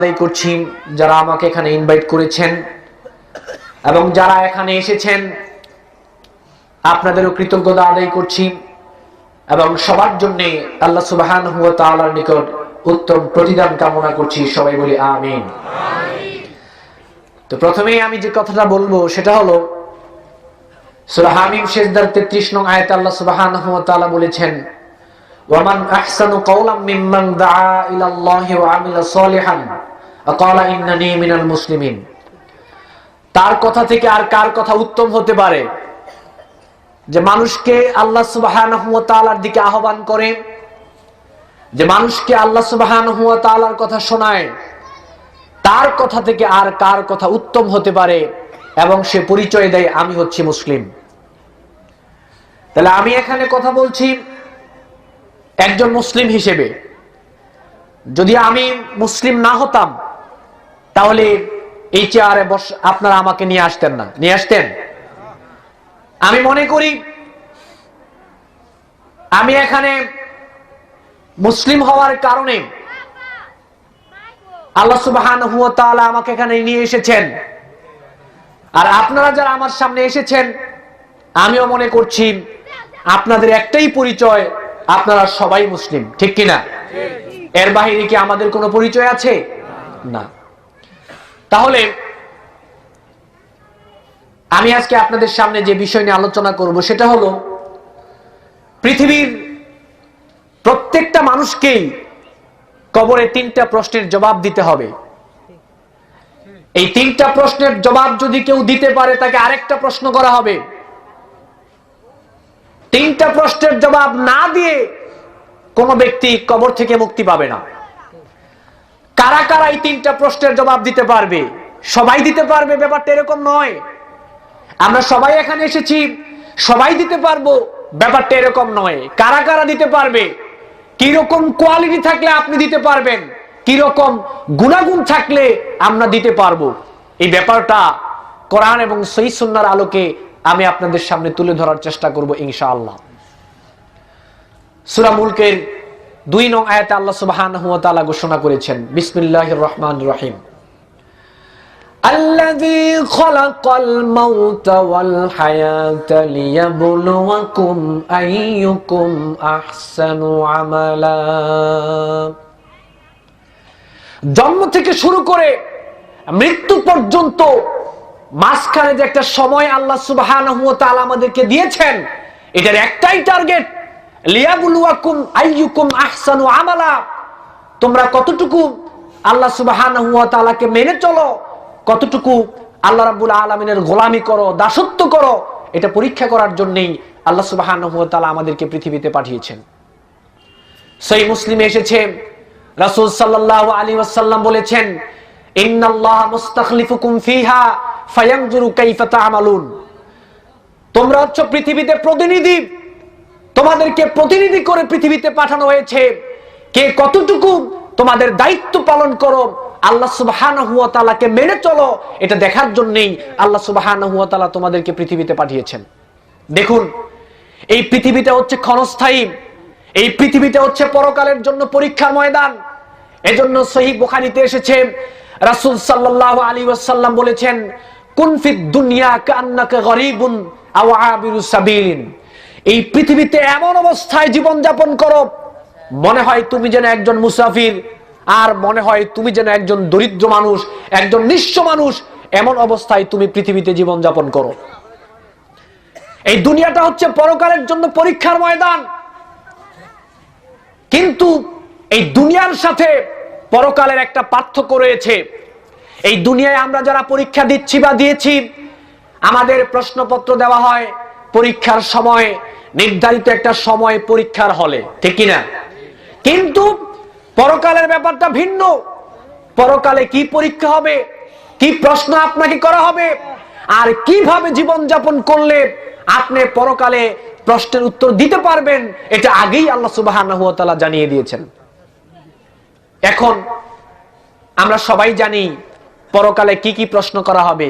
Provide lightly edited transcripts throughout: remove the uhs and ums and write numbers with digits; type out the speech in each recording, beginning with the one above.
আদায় করছি যারা আমাকে এখানে ইনভাইট করেছেন এবং যারা এখানে এসেছেন আপনাদেরও কৃতজ্ঞতা আদায় করছি এবং সবার জন্য আল্লাহ সুবহানাহু ওয়া তাআলার নিকট উত্তম প্রতিদান কামনা করছি। সবাই বলি আমিন। তো প্রথমেই আমি যে কথাটা বলবো সেটা হলো সূরা হামিম সিজদার 33 নং আয়াতে আল্লাহ সুবহানাহু ওয়া তাআলা বলেছেন, ওয়ামান আহসানু কাওলাম মিম্মান দাআ ইলাল্লাহি ওয়া আমিলা সলিহান আকালা ইন্নানি মিনাল মুসলিমিন। তার কথা থেকে আর কার কথা উত্তম হতে পারে যে মানুষকে আল্লাহ সুবহানাহু ওয়া তাআলার দিকে আহ্বান করে, যে মানুষকে আল্লাহ সুবহানাহু ওয়া তাআলার কথা শোনায়, তার কথা থেকে আর কার কথা উত্তম হতে পারে এবং সে পরিচয় দেয় আমি হচ্ছি মুসলিম। তাহলে আমি এখানে কথা বলছি একজন মুসলিম হিসেবে। যদি আমি মুসলিম না হতাম তাহলে এই চেয়ারে আপনারা আমাকে নিয়ে আসতেন না, নিয়ে আসতেন? আমি মনে করি আমি এখানে মুসলিম হওয়ার কারণে আল্লাহ সুবহানাহু ওয়া তাআলা আমাকে এখানে নিয়ে এসেছেন। আর আপনারা যারা আমার সামনে এসেছেন আমিও মনে করছি আপনাদের একটাই পরিচয়, আপনারা সবাই মুসলিম, ঠিক কিনা? এর বাইরে কি আমাদের কোনো পরিচয় আছে? না। তাহলে আমি আজকে আপনাদের সামনে যে বিষয় নিয়ে আলোচনা করব সেটা হলো পৃথিবীর প্রত্যেকটা মানুষকেই কবরে তিনটা প্রশ্নের জবাব দিতে হবে। এই তিনটা প্রশ্নের জবাব যদি কেউ দিতে পারে তাকে আরেকটা প্রশ্ন করা হবে। তিনটা প্রশ্নের জবাব না দিয়ে কোন ব্যক্তি কবর থেকে মুক্তি পাবে না। কারা কারা এই তিনটা প্রশ্নের জবাব দিতে পারবে? সবাই দিতে পারবে ব্যাপারটা এরকম নয়। আমরা সবাই এখানে এসেছি সবাই দিতে পারবো ব্যাপারটা এরকম নয়। কারা কারা দিতে পারবে? কিরকম কোয়ালিটি থাকলে আপনি দিতে পারবেন, কিরকম গুণাগুণ থাকলে আমরা দিতে পারবো, এই ব্যাপারটা কোরআন এবং সহিহ সুন্নাহর আলোকে আমি আপনাদের সামনে তুলে ধরার চেষ্টা করব ইনশাআল্লাহ। সূরা মুলকের 2 নং আয়াতে আল্লাহ সুবহানাহু ওয়া তাআলা ঘোষণা করেছেন, বিসমিল্লাহির রহমানির রহিম, আল্লাযী খালাকাল মাউতা ওয়াল হায়াতা লিয়াবলুয়াকুম আইয়ুকুম আহসানু আমালা। জন্ম থেকে শুরু করে মৃত্যু পর্যন্ত মাঝখানে যে একটা সময় আল্লাহ সুবহানাহু ওয়া তাআলা আমাদেরকে দিয়েছেন, এটার একটাই টার্গেট, লিয়াবলুয়াকুম আইয়ুকুম আহসানু আমালা। তোমরা কতটুকু আল্লাহ সুবহানাহু ওয়া তাআলাকে মেনে চলো, কতটুকু আল্লাহ রাব্বুল আলামিনের গোলামি করো, দাসত্ব করো, এটা পরীক্ষা করার জন্যই আল্লাহ সুবহানাহু ওয়া তাআলা আমাদেরকে পৃথিবীতে পাঠিয়েছেন। সহিহ মুসলিমে এসেছে রাসূল সাল্লাল্লাহু আলাইহি ওয়াসাল্লাম বলেছেন, ইন্নাল্লাহা মুস্তাখলিফুকুম ফিহা ফায়ানজুরু কাইফা তা'মালুন। তোমরা হচ্ছে পৃথিবীতে প্রতিনিধি, তোমাদেরকে প্রতিনিধি করে পৃথিবীতে পাঠানো হয়েছে। কে কতটুকু তোমাদের দায়িত্ব পালন করো, আল্লাহ সুবহানাহু ওয়া তাআলাকে মেনে চলো, এটা দেখার জন্যই আল্লাহ সুবহানাহু ওয়া তাআলা তোমাদেরকে পৃথিবীতে পাঠিয়েছেন। দেখুন, এই পৃথিবীটা হচ্ছে ক্ষণস্থায়ী, এই পৃথিবীটা হচ্ছে পরকালের জন্য পরীক্ষার ময়দান। এজন্য সহিহ বুখারীতে এসেছে রাসূল সাল্লাল্লাহু আলাইহি ওয়াসাল্লাম বলেছেন, কুন ফিদ দুনিয়া কান্নাকা গরীবুন আও আবিরু সাবিলিন। এই পৃথিবীতে এমন অবস্থায় জীবন যাপন করো মনে হয় তুমি যেন একজন মুসাফির, আর মনে হয় তুমি যেন একজন দরিদ্র মানুষ, একজন নিঃস্ব মানুষ। এমন অবস্থায় তুমি পৃথিবীতে জীবন যাপন করো। এই দুনিয়াটা হচ্ছে পরকালের জন্য পরীক্ষার ময়দান। কিন্তু এই দুনিয়ার সাথে পরকালের একটা পার্থক্য রয়েছে। এই দুনিয়ায় আমরা যারা পরীক্ষা দিচ্ছি বা দিয়েছি, আমাদের প্রশ্নপত্র দেওয়া হয় পরীক্ষার সময়, নির্ধারিত একটা সময় পরীক্ষার হলে, ঠিক কিনা? কিন্তু পরকালের ব্যাপারটা ভিন্ন। পরকালে কি পরীক্ষা হবে, কি প্রশ্ন আপনাকে করা হবে, আর কিভাবে জীবন যাপন করলে আপনি পরকালে প্রশ্নের উত্তর দিতে পারবেন, এটা আগেই আল্লাহ সুবহানাহু ওয়া তাআলা জানিয়ে দিয়েছেন। এখন আমরা সবাই জানি পরকালে কি কি প্রশ্ন করা হবে।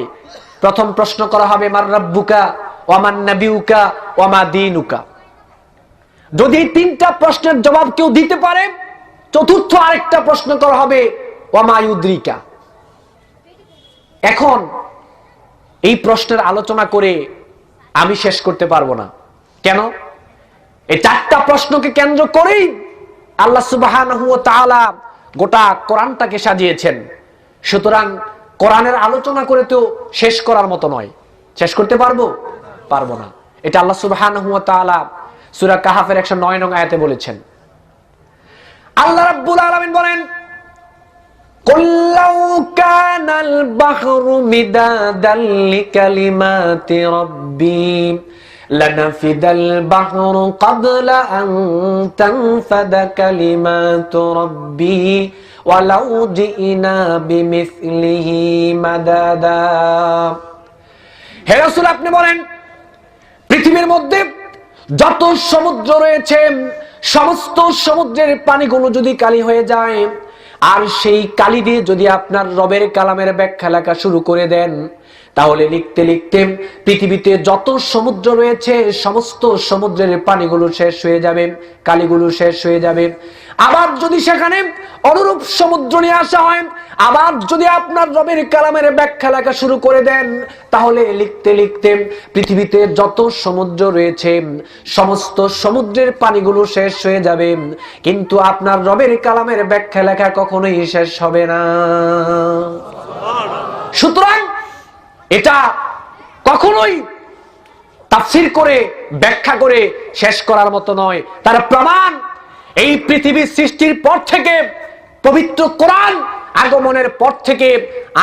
প্রথম প্রশ্ন করা হবে মার রাব্বুকা ওয়া মান নাবিয়ুকা ওয়া মা দীনুকা। যদি এই তিনটা প্রশ্নের জবাব কেউ দিতে পারে, চতুর্থ আরেকটা প্রশ্ন করা হবে, ওয়া মা ইউদ্রিকা। এখন এই প্রশ্নের আলোচনা করে আমি শেষ করতে পারবো না। কেন? এই চারটা প্রশ্নকে কেন্দ্র করেই আল্লাহ সুবহানাহু ওয়া তাআলা গোটা কোরআনটাকে সাজিয়েছেন। সুতরাং কোরআনের আলোচনা করে তো শেষ করার মতো নয়। শেষ করতে পারবো না। এটা আল্লাহ সুবহানাহু ওয়া তাআলা সূরা কাহাফের 109 নং আয়াতে বলেছেন। আল্লাহ রাব্বুল আলামিন বলেন, কুল লাউ কানাল বাহরু মিদাদাল লিকালিমাতি রাব্বি লানাফিদাল বাহরু ক্বাবলা আন তানফাদা কালিমাতু রাব্বি ওয়ালাউ জিনা বিমিসলিহি মাদাদা। হে রাসূল, আপনি বলেন, পৃথিবীর মধ্যে যত সমুদ্র রয়েছে সমস্ত সমুদ্রের পানিগুলো যদি কালি হয়ে যায়, আর সেই কালি দিয়ে যদি আপনার রবের কালামের ব্যাখ্যা লেখা শুরু করে দেন, তাহলে লিখতে লিখতে পৃথিবীতে যত সমুদ্র রয়েছে সমস্ত সমুদ্রের পানিগুলো শেষ হয়ে যাবে, কালিগুলো শেষ হয়ে যাবে। আবার যদি সেখানে অনুরূপ সমুদ্র নিয়ে আসা হয়, আবার যদি আপনার রবের কালামের ব্যাখ্যা লেখা শুরু করে দেন, তাহলে লিখতে লিখতে পৃথিবীতে যত সমুদ্র রয়েছে সমস্ত সমুদ্রের পানিগুলো শেষ হয়ে যাবে, কিন্তু আপনার রবের কালামের ব্যাখ্যা লেখা কখনোই শেষ হবে না। সুতরাং এটা কখনোই তাফসীর করে ব্যাখ্যা করে শেষ করার মতো নয়। তার প্রমাণ এই পৃথিবীর সৃষ্টির পর থেকে পবিত্র কোরআন আগমনের পর থেকে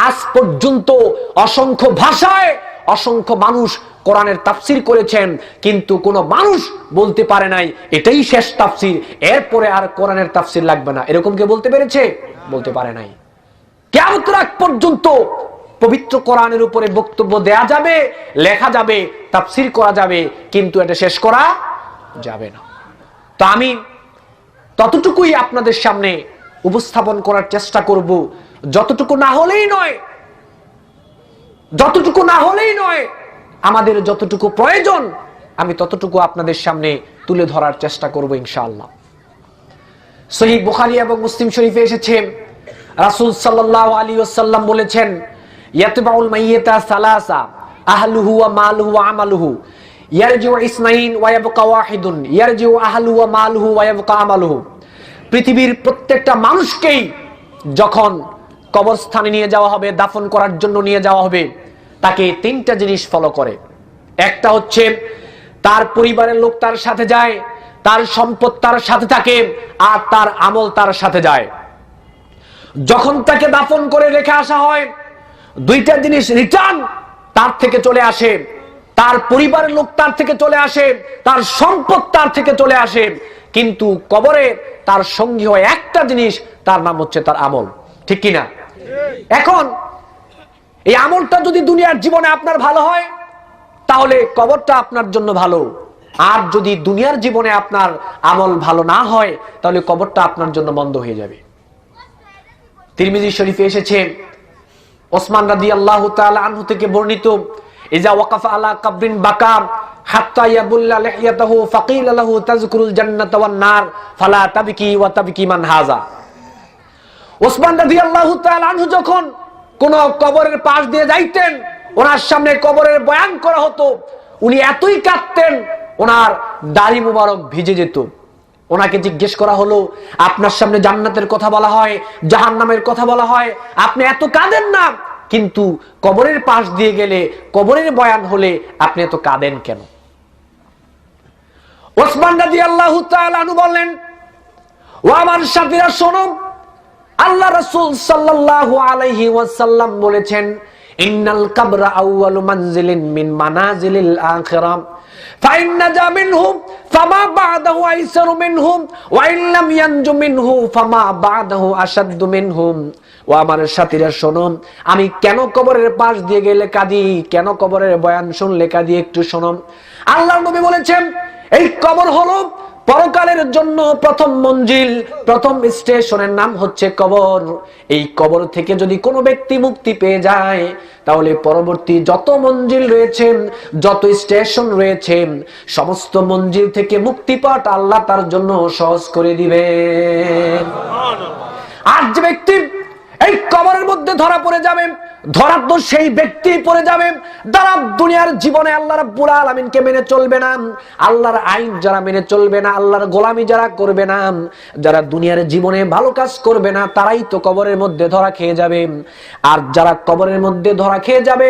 আজ পর্যন্ত অসংখ্য ভাষায় অসংখ্য মানুষ কোরআনের তাফসীর করেছেন, কিন্তু কোনো মানুষ বলতে পারে নাই এটাই শেষ তাফসীর, এরপরে আর কোরআনের তাফসীর লাগবে না। এরকম কে বলতে পেরেছে? বলতে পারে নাই। কিয়ামতের আগ পর্যন্ত পবিত্র কোরআনের উপরে বক্তব্য দেয়া যাবে, লেখা যাবে, তাফসীর করা যাবে, কিন্তু এটা শেষ করা যাবে না। তো আমি ততটুকুই আপনাদের সামনে উপস্থাপন করার চেষ্টা করব, যতটুকু না হলেই নয়, আমাদের যতটুকু প্রয়োজন আমি ততটুকু আপনাদের সামনে তুলে ধরার চেষ্টা করব ইনশাআল্লাহ। সহিহ বুখারী এবং মুসলিম শরীফে এসেছে, রাসূল সাল্লাল্লাহু আলাইহি ওয়াসাল্লাম বলেছেন, ইয়াতবাউল মাইয়িতা সালাসা আহলুহু ওয়া মালুহু ওয়া আমালুহু ইয়ারজিউ ইসনাইন ওয়া ইয়াবকা ওয়াহিদুন ইয়ারজিউ আহলুহু ওয়া মালুহু ওয়া ইয়াবকা আমালুহু। পৃথিবীর প্রত্যেকটা মানুষকেই যখন কবরস্থানে নিয়ে যাওয়া হবে, দাফন করার জন্য নিয়ে যাওয়া হবে, তাকে তিনটা জিনিস ফলো করে। একটা হচ্ছে তার পরিবারের লোক তার সাথে যায়, তার সম্পদ তার সাথে থাকে, আর তার আমল তার সাথে যায়। যখন তাকে দাফন করে রেখে আসা হয়, দুইটা জিনিস রিটার্ন তার থেকে চলে আসে, তার পরিবারের লোক তার থেকে চলে আসে, তার সম্পদ তার থেকে চলে আসে, কিন্তু কবরে তার সঙ্গী হয় একটা জিনিস, তার নাম হচ্ছে তার আমল। ঠিক কিনা? এখন এই আমলটা যদি দুনিয়ার জীবনে আপনার ভালো হয়, তাহলে কবরটা আপনার জন্য ভালো, আর যদি দুনিয়ার জীবনে আপনার আমল ভালো না হয়, তাহলে কবরটা আপনার জন্য বন্ধ হয়ে যাবে। তিরমিজি শরীফে এসেছে, ওসমান রাদিয়াল্লাহু তাআলা আনহু থেকে বর্ণিত, ইজা ওয়াকাফা আলা কাবরিন বাকা হাত্তা ইয়াবুল্লা লিহিয়াতাহু ফাকিলা লাহু তাযকুরুল জান্নাতা ওয়ান নার ফালা তাবকি ওয়া তাবকি মান হাযা। ওসমান রাদিয়াল্লাহু তাআলা আনহু যখন কোন কবরের পাশ দিয়ে যাইতেন, ওনার সামনে কবরের বয়ান করা হতো, উনি এতই কাঁদতেন ওনার দাড়ি মুবারক ভিজে যেত। ওনাকে জিজ্ঞেস করা হলো, আপনার সামনে জান্নাতের কথা বলা হয়, জাহান্নামের কথা বলা হয়, আপনি এত কাঁদেন না, কিন্তু কবরের পাশ দিয়ে গেলে, কবরের বয়ান হলে আপনি এত কাঁদেন কেন? ওসমান রাদিয়াল্লাহু তাআলা আনহু বললেন, ও আমার সাথীরা শোনো, আল্লাহ রাসূল সাল্লাল্লাহু আলাইহি ওয়াসাল্লাম বলেছেন, ইন্নাল কাবরা আউয়ালু মানজিলিন মিন মানাজিলিল আখিরাহ ফাইন নাজা মিনহু ফামা বা'দাহু আইসারু মিনহু ওয়া ইন লাম ইয়ানজু মিনহু ফামা বা'দাহু আশাদ্দু মিনহু। ও আমার সাথীরা শোনো, আমি কেন কবরের পাশ দিয়ে গেলে কাঁদি, কেন কবরের বয়ান শুনলে কাঁদি, একটু শোনো। আল্লাহর নবী বলেছেন, এই কবর হলো পরকালের জন্য প্রথম মঞ্জিল, প্রথম স্টেশনের নাম হচ্ছে কবর। এই কবর থেকে যদি কোনো ব্যক্তি মুক্তি পেয়ে যায়, তাহলে পরবর্তী যত মঞ্জিল রয়েছে, যত স্টেশন রয়েছে, সমস্ত মঞ্জিল থেকে মুক্তি পাওয়াটা আল্লাহ তার জন্য সহজ করে দিবেন। আর যে ব্যক্তি এই কবরের মধ্যে ধরা পড়ে যাবে। ধরা তো সেই ব্যক্তি পড়ে যাবে যারা দুনিয়ার জীবনে আল্লাহ রাব্বুল আলামিনকে মেনে চলবে না, আল্লাহর আইন যারা মেনে চলবে না, আল্লাহর গোলামি যারা করবে না, যারা দুনিয়ার জীবনে ভালো কাজ করবে না, তারাই তো কবরের মধ্যে ধরা খেয়ে যাবে। আর যারা কবরের মধ্যে ধরা খেয়ে যাবে,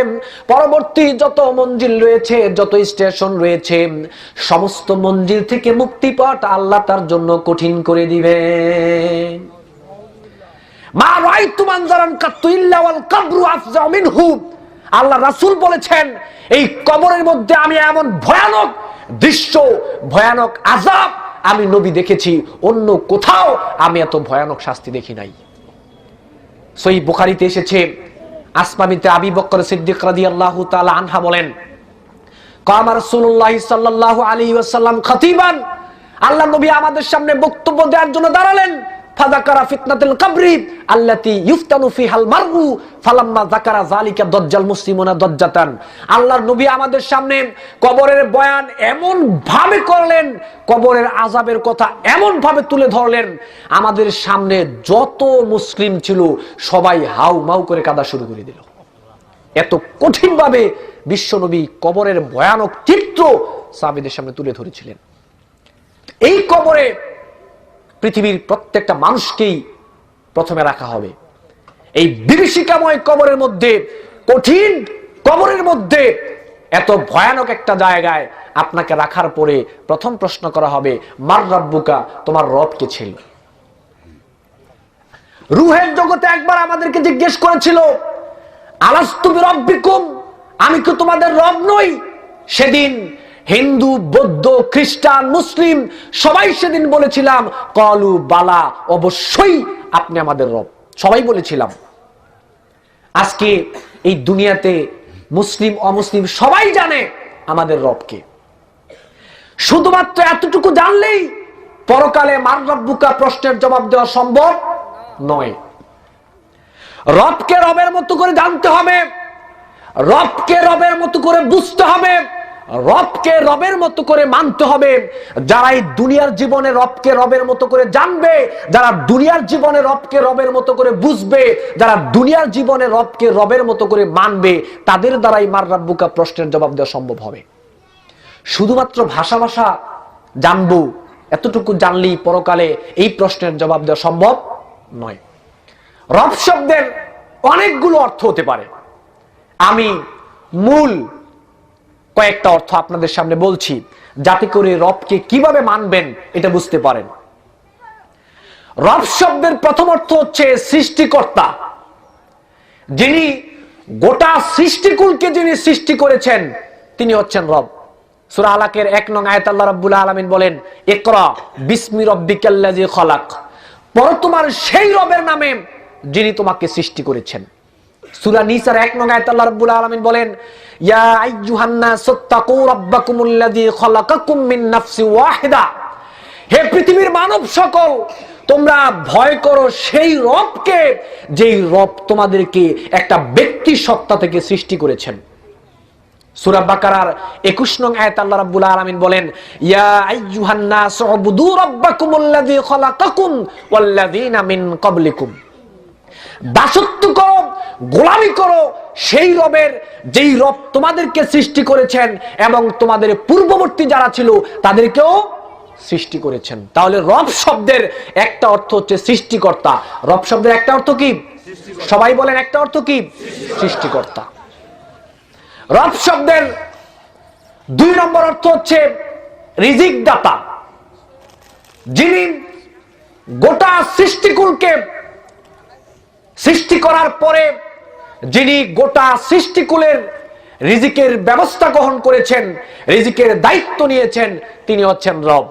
পরবর্তী যত মঞ্জিল রয়েছে, যত স্টেশন রয়েছে, সমস্ত মঞ্জিল থেকে মুক্তি পাওয়াটা আল্লাহ তার জন্য কঠিন করে দিবে। মা রাআইতু মানজারান কাত্তু ইল্লা ওয়াল কবরু আফজা মিনহু। আল্লাহ রাসূল বলেছেন, এই কবরের মধ্যে আমি এমন ভয়ানক দৃশ্য, ভয়ানক আযাব আমি নবী দেখেছি, অন্য কোথাও আমি এত ভয়ানক শাস্তি দেখি নাই। সহিহ বুখারীতে এসেছে, আসমা বিনতে আবি বকর সিদ্দিক রাদিয়াল্লাহু তাআলা আনহা বলেন, কামা রাসূলুল্লাহ সাল্লাল্লাহু আলাইহি ওয়াসাল্লাম খাতিবান, আল্লাহ নবী আমাদের সামনে বক্তব্য দেওয়ার জন্য দাঁড়ালেন। ফাযাকারা ফিতনাতুল কবরি আল্লাতী ইফতানু ফিহাল মারউ ফালাম্মা যাকারা যালিকা দাজ্জাল মুসলিমুনা দাজ্জাতান। আল্লাহর নবী আমাদের সামনে কবরের বয়ান এমন ভাবে করলেন, কবরের আযাবের কথা এমন ভাবে তুলে ধরলেন, আমাদের সামনে যত মুসলিম ছিল সবাই হাউ মাউ করে কাঁদা শুরু করে দিল। এত কঠিন ভাবে বিশ্বনবী কবরের ভয়ানক চিত্র সাহাবীদের সামনে তুলে ধরেছিলেন। এই কবরে পৃথিবীর প্রত্যেকটা মানুষকেই প্রথমে রাখা হবে। এই বিভীষিকাময় কবরের মধ্যে, কঠিন কবরের মধ্যে, এত ভয়ানক একটা জায়গায় আপনাকে রাখার পরে প্রথম প্রশ্ন করা হবে, মার রাব্বুকা, তোমার রব কে ছিল? রূহের জগতে একবার আমাদেরকে জিজ্ঞেস করেছিল, আলাস্তু বিরাব্বিকুম, আমি কি তোমাদের রব নই? সেদিন হিন্দু, বৌদ্ধ, খ্রিস্টান, মুসলিম সবাই সেদিন বলেছিলাম, কলু বালা, অবশ্যই আপনি আমাদের রব, সবাই বলেছিলাম। আজকে এই দুনিয়াতে মুসলিম অমুসলিম সবাই জানে আমাদের রবকে। শুধুমাত্র এতটুকু জানলেই পরকালে মার রাব্বুকা প্রশ্নের জবাব দেওয়া সম্ভব নয়। রবকে রবের মতো করে জানতে হবে, রবকে রবের মতো করে বুঝতে হবে, রবকে রবের মতো করে মানতে হবে। যারা এই দুনিয়ার জীবনে রবকে রবের মতো করে জানবে, যারা দুনিয়ার জীবনে রবকে রবের মতো করে বুঝবে, যারা দুনিয়ার জীবনে রবকে রবের মতো করে মানবে, তাদের দ্বারাই মার রাব্বুকা প্রশ্নের জবাব দেওয়া সম্ভব হবে। শুধুমাত্র ভাষা ভাষা জানবো, এতটুকু জানলেই পরকালে এই প্রশ্নের জবাব দেওয়া সম্ভব নয়। রব শব্দের অনেকগুলো অর্থ হতে পারে। আমি মূল কয়েকটা অর্থ আপনাদের সামনে বলছি, যাতে করে রবকে কিভাবে মানবেন এটা বুঝতে পারেন। রব শব্দের প্রথম অর্থ হচ্ছে সৃষ্টিকর্তা। যিনি গোটা সৃষ্টিকুলকে যিনি সৃষ্টি করেছেন, তিনি হচ্ছেন রব। সূরা আলাকের 1 নং আয়াত আল্লাহ রাব্বুল আলামিন বলেন, ইকরা বিসমি রাব্বিকাল্লাযী খালাক, পড়ো তোমার সেই রবের নামে যিনি তোমাকে সৃষ্টি করেছেন। সূরা নিসার 1 নং আয়াত আল্লাহ রাব্বুল আলামিন বলেন, ইয়া আইয়ুহান নাসুত্তাকু রাব্বাকুমুল্লাযী খালাকাকুম মিন নাফসিন ওয়াহিদা, হে পৃথিবীর মানব সকল, তোমরা ভয় করো সেই রবকে, যেই রব তোমাদেরকে একটা ব্যক্তি সত্তা থেকে সৃষ্টি করেছেন। সূরা বাকারার 21 নং আয়াত আল্লাহ রাব্বুল আলামিন বলেন, ইয়া আইয়ুহান নাসু উবুদু রাব্বাকুমুল্লাযী খালাকাকুম ওয়াল্লাযীনা মিন ক্বাবলিকুম, দাসত্ব করো, গোলামি করো সেই রবের, যেই রব তোমাদেরকে সৃষ্টি করেছেন এবং তোমাদের পূর্ববর্তী যারা ছিল তাদেরকেও সৃষ্টি করেছেন। তাহলে রব শব্দের একটা অর্থ হচ্ছে সৃষ্টিকর্তা। রব শব্দের একটা অর্থ কি? সবাই বলেন, একটা অর্থ কি? সৃষ্টিকর্তা। রব শব্দের 2 নম্বর অর্থ হচ্ছে রিজিক দাতা। যিনি গোটা সৃষ্টিকুলকে সৃষ্টি করার পরে যিনি গোটা সৃষ্টিকুলের রিজিকের ব্যবস্থা গ্রহণ করেছেন, রিজিকের দায়িত্ব নিয়েছেন, তিনি হচ্ছেন রব।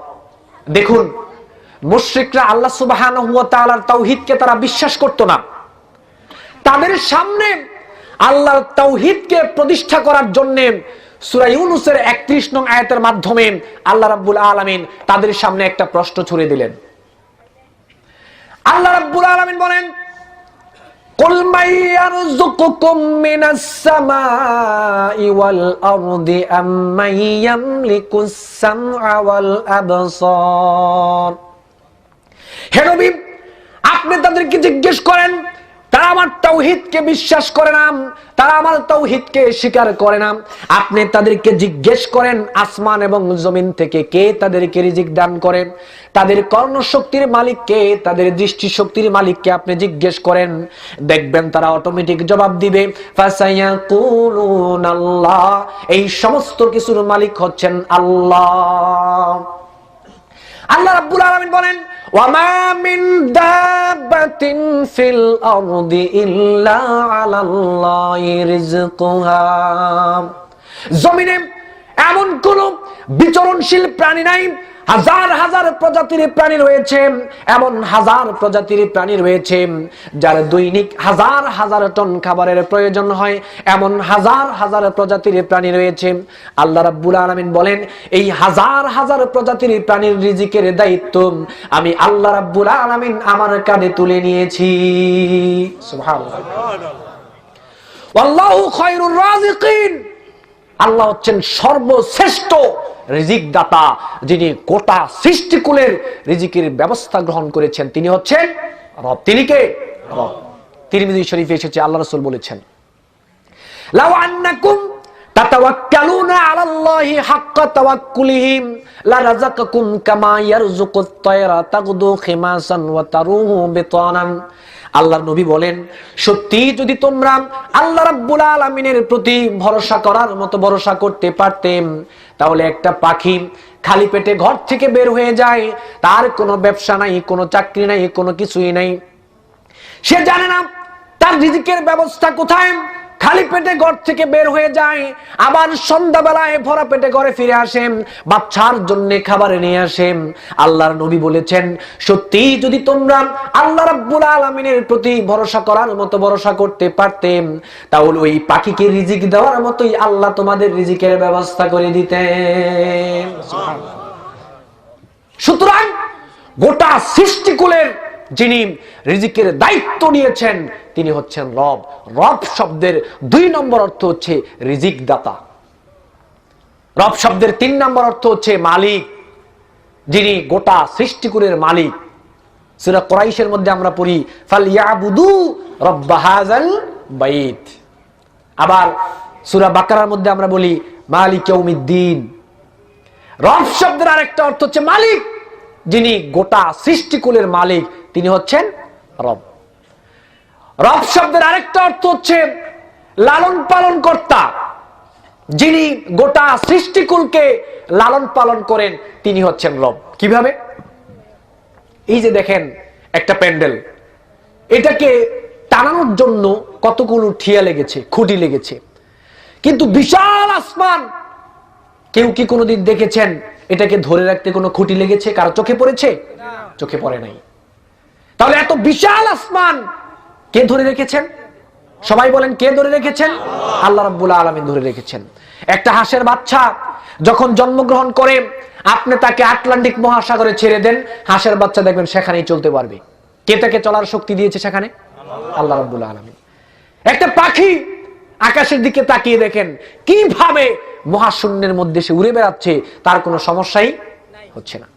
দেখুন, মুশরিকরা আল্লাহ সুবহানাহু ওয়া তাআলার তাওহীদকে তারা বিশ্বাস করত না। তাদের সামনে আল্লাহর তাওহীদকে প্রতিষ্ঠা করার জন্য সূরা ইউনূসের 31 নং আয়াতের মাধ্যমে আল্লাহ রাব্বুল আলামিন তাদের সামনে একটা প্রশ্ন ছুড়ে দিলেন। আল্লাহ রাব্বুল আলামিন বলেন, কুল মান ইয়ারযুকুকুম মিনাস সামাই ওয়াল আরদি আম্মান ইয়ামলিকুস সামআ ওয়াল আবসার। হে নবী, আপনি তাদেরকে জিজ্ঞেস করেন, তারা আমার তাওহীদকে বিশ্বাস করে না, তারা আমার তাওহীদকে স্বীকার করে না। আপনি তাদেরকে জিজ্ঞেস করেন আসমান এবং জমিন থেকে কে তাদেরকে রিজিক দান করেন, তাদের কর্ণশক্তির মালিক কে, তাদের দৃষ্টিশক্তির মালিককে আপনি জিজ্ঞেস করেন, দেখবেন তারা অটোমেটিক জবাব দিবে ফাসায়াকুলুনাল্লাহ, এই সমস্ত কিছুর মালিক হচ্ছেন আল্লাহ। আল্লাহ রাব্বুল আলামিন বলেন ওয়ামা মিন দাব্বাতিন ফিল আরদি ইল্লা আলাল্লাহি রিজকুহা, জমিনে এমন কোন বিচরণশীল প্রাণী নাই, হাজার হাজার প্রজাতির প্রাণী রয়েছে, এমন হাজার প্রজাতির প্রাণী রয়েছে যার দৈনিক হাজার হাজার টন খাবারের প্রয়োজন হয়, এমন হাজার হাজার প্রজাতির প্রাণী রয়েছে। আল্লাহ রাব্বুল আলামিন বলেন এই হাজার হাজার প্রজাতির প্রাণীর রিজিকের দায়িত্ব আমি আল্লাহ রাব্বুল আলামিন আমার কাঁধে তুলে নিয়েছি। সুবহানাল্লাহ। ওয়াল্লাহু খায়রুর রাযিকিন, আল্লাহ হচ্ছেন সর্বশ্রেষ্ঠ রিজিক দাতা, যিনি গোটা সৃষ্টিকুলের রিজিকের ব্যবস্থা গ্রহণ করেছেন, তিনি হচ্ছেন রব। তিনি কে? রব। তিরমিজি শরীফে এসেছে, আল্লাহ রাসূল বলেছেন লাউ আন্নাকুম তাতাওয়াক্কালুনা আলাল্লাহি হাক্কা তাওয়াক্কুলিহি লারাযাকাকুম কামা ইয়ারযুকুত তায়রা তাগদু খিমাসান ওয়া তারুহু বিতানান। আল্লাহর নবী বলেন সত্যি যদি তোমরা আল্লাহ রাব্বুল আলামিনের প্রতি ভরসা করার মতো ভরসা করতে পারতেন, তাহলে একটা পাখি খালি পেটে ঘর থেকে বের হয়ে যায়, তার কোনো ব্যবসা নাই, কোনো চাকরি নাই, কোনো কিছুই নাই, সে জানে না তার রিজিকের ব্যবস্থা কোথায়, খালি পেটে ঘর থেকে বের হয়ে যায়, আবার সন্ধ্যাবেলায় ভরা পেটে ঘরে ফিরে আসেন, বাচ্চার জন্য খাবার নিয়ে আসেন। আল্লাহর নবী বলেছেন সত্যি যদি তোমরা আল্লাহ রাব্বুল আলামিনের প্রতি ভরসা করার মতো ভরসা করতে পারতেন, তাহলে ওই পাখিকে রিজিক দেওয়ার মতোই আল্লাহ তোমাদের রিজিকের ব্যবস্থা করে দিতেন। সুতরাং গোটা সৃষ্টিকুলের যিনি রিজিকের দায়িত্ব নিয়েছেন তিনি হচ্ছেন রব। রব শব্দের ২ নম্বর অর্থ হচ্ছে রিজিক দাতা। রব শব্দের ৩ নম্বর অর্থ হচ্ছে মালিক, যিনি গোটা সৃষ্টিকুলের মালিক। সূরা কুরাইশের মধ্যে আমরা পড়ি ফালইয়াবুদু রাব্ব হাযাল বাইত। আবার সূরা বাকারার মধ্যে আমরা বলি মালিক ইয়াউমিদ্দিন। রব শব্দের আরেকটা অর্থ হচ্ছে মালিক, যিনি গোটা সৃষ্টিকুলের মালিক, তিনি হচ্ছেন রব। রব শব্দের আরেকটা অর্থ হচ্ছে লালন পালন কর্তা, যিনি গোটা সৃষ্টিকুলকে লালন পালন করেন, তিনি হচ্ছেন রব। কিভাবে? এই যে দেখেন একটা প্যান্ডেল, এটাকে টানানোর জন্য কতগুলো ঠিয়া লেগেছে, খুঁটি লেগেছে, কিন্তু বিশাল আসমান, কেউ কি কোনোদিন দেখেছেন এটাকে ধরে রাখতে কোনো খুঁটি লেগেছে? কারো চোখে পড়েছে? চোখে পড়ে নাই। তাহলে এত বিশাল আসমান কে ধরে রেখেছেন? সবাই বলেন কে ধরে রেখেছেন? আল্লাহ রাব্বুল আলামিন ধরে রেখেছেন। একটা হাঁসের বাচ্চা যখন জন্মগ্রহণ করে, আপনি তাকে আটলান্টিক মহাসাগরে ছেড়ে দেন, হাঁসের বাচ্চা দেখবেন সেখানেই চলতে পারবে। কে তাকে চলার শক্তি দিয়েছে সেখানে? আল্লাহ রাব্বুল আলামিন। একটা পাখি আকাশের দিকে তাকিয়ে দেখেন কিভাবে মহাশূন্যের মধ্যে সে উড়ে বেড়াচ্ছে, তার কোনো সমস্যাই হচ্ছে না।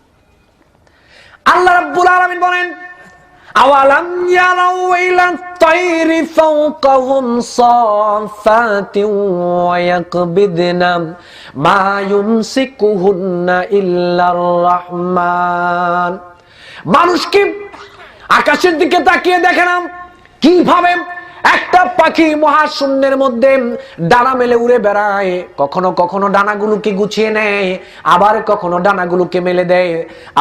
আল্লাহ রাব্বুল আলামিন বলেন আওয়ালাম ইয়ারাউ ইলাত তায়রি ফাওকাহুম সাফাতিন ওয়া ইয়াকবিদনা মা ইউমসিকুহুন্না ইল্লার রাহমান। মানুষ কি আকাশের দিকে তাকিয়ে দেখে না কিভাবে একটা পাখি মহাশূন্যের মধ্যে ডানা মেলে উড়ে বেড়ায়? কখনো কখনো ডানাগুলোকে গুছিয়ে নেয়, আবার কখনো ডানাগুলোকে মেলে দেয়।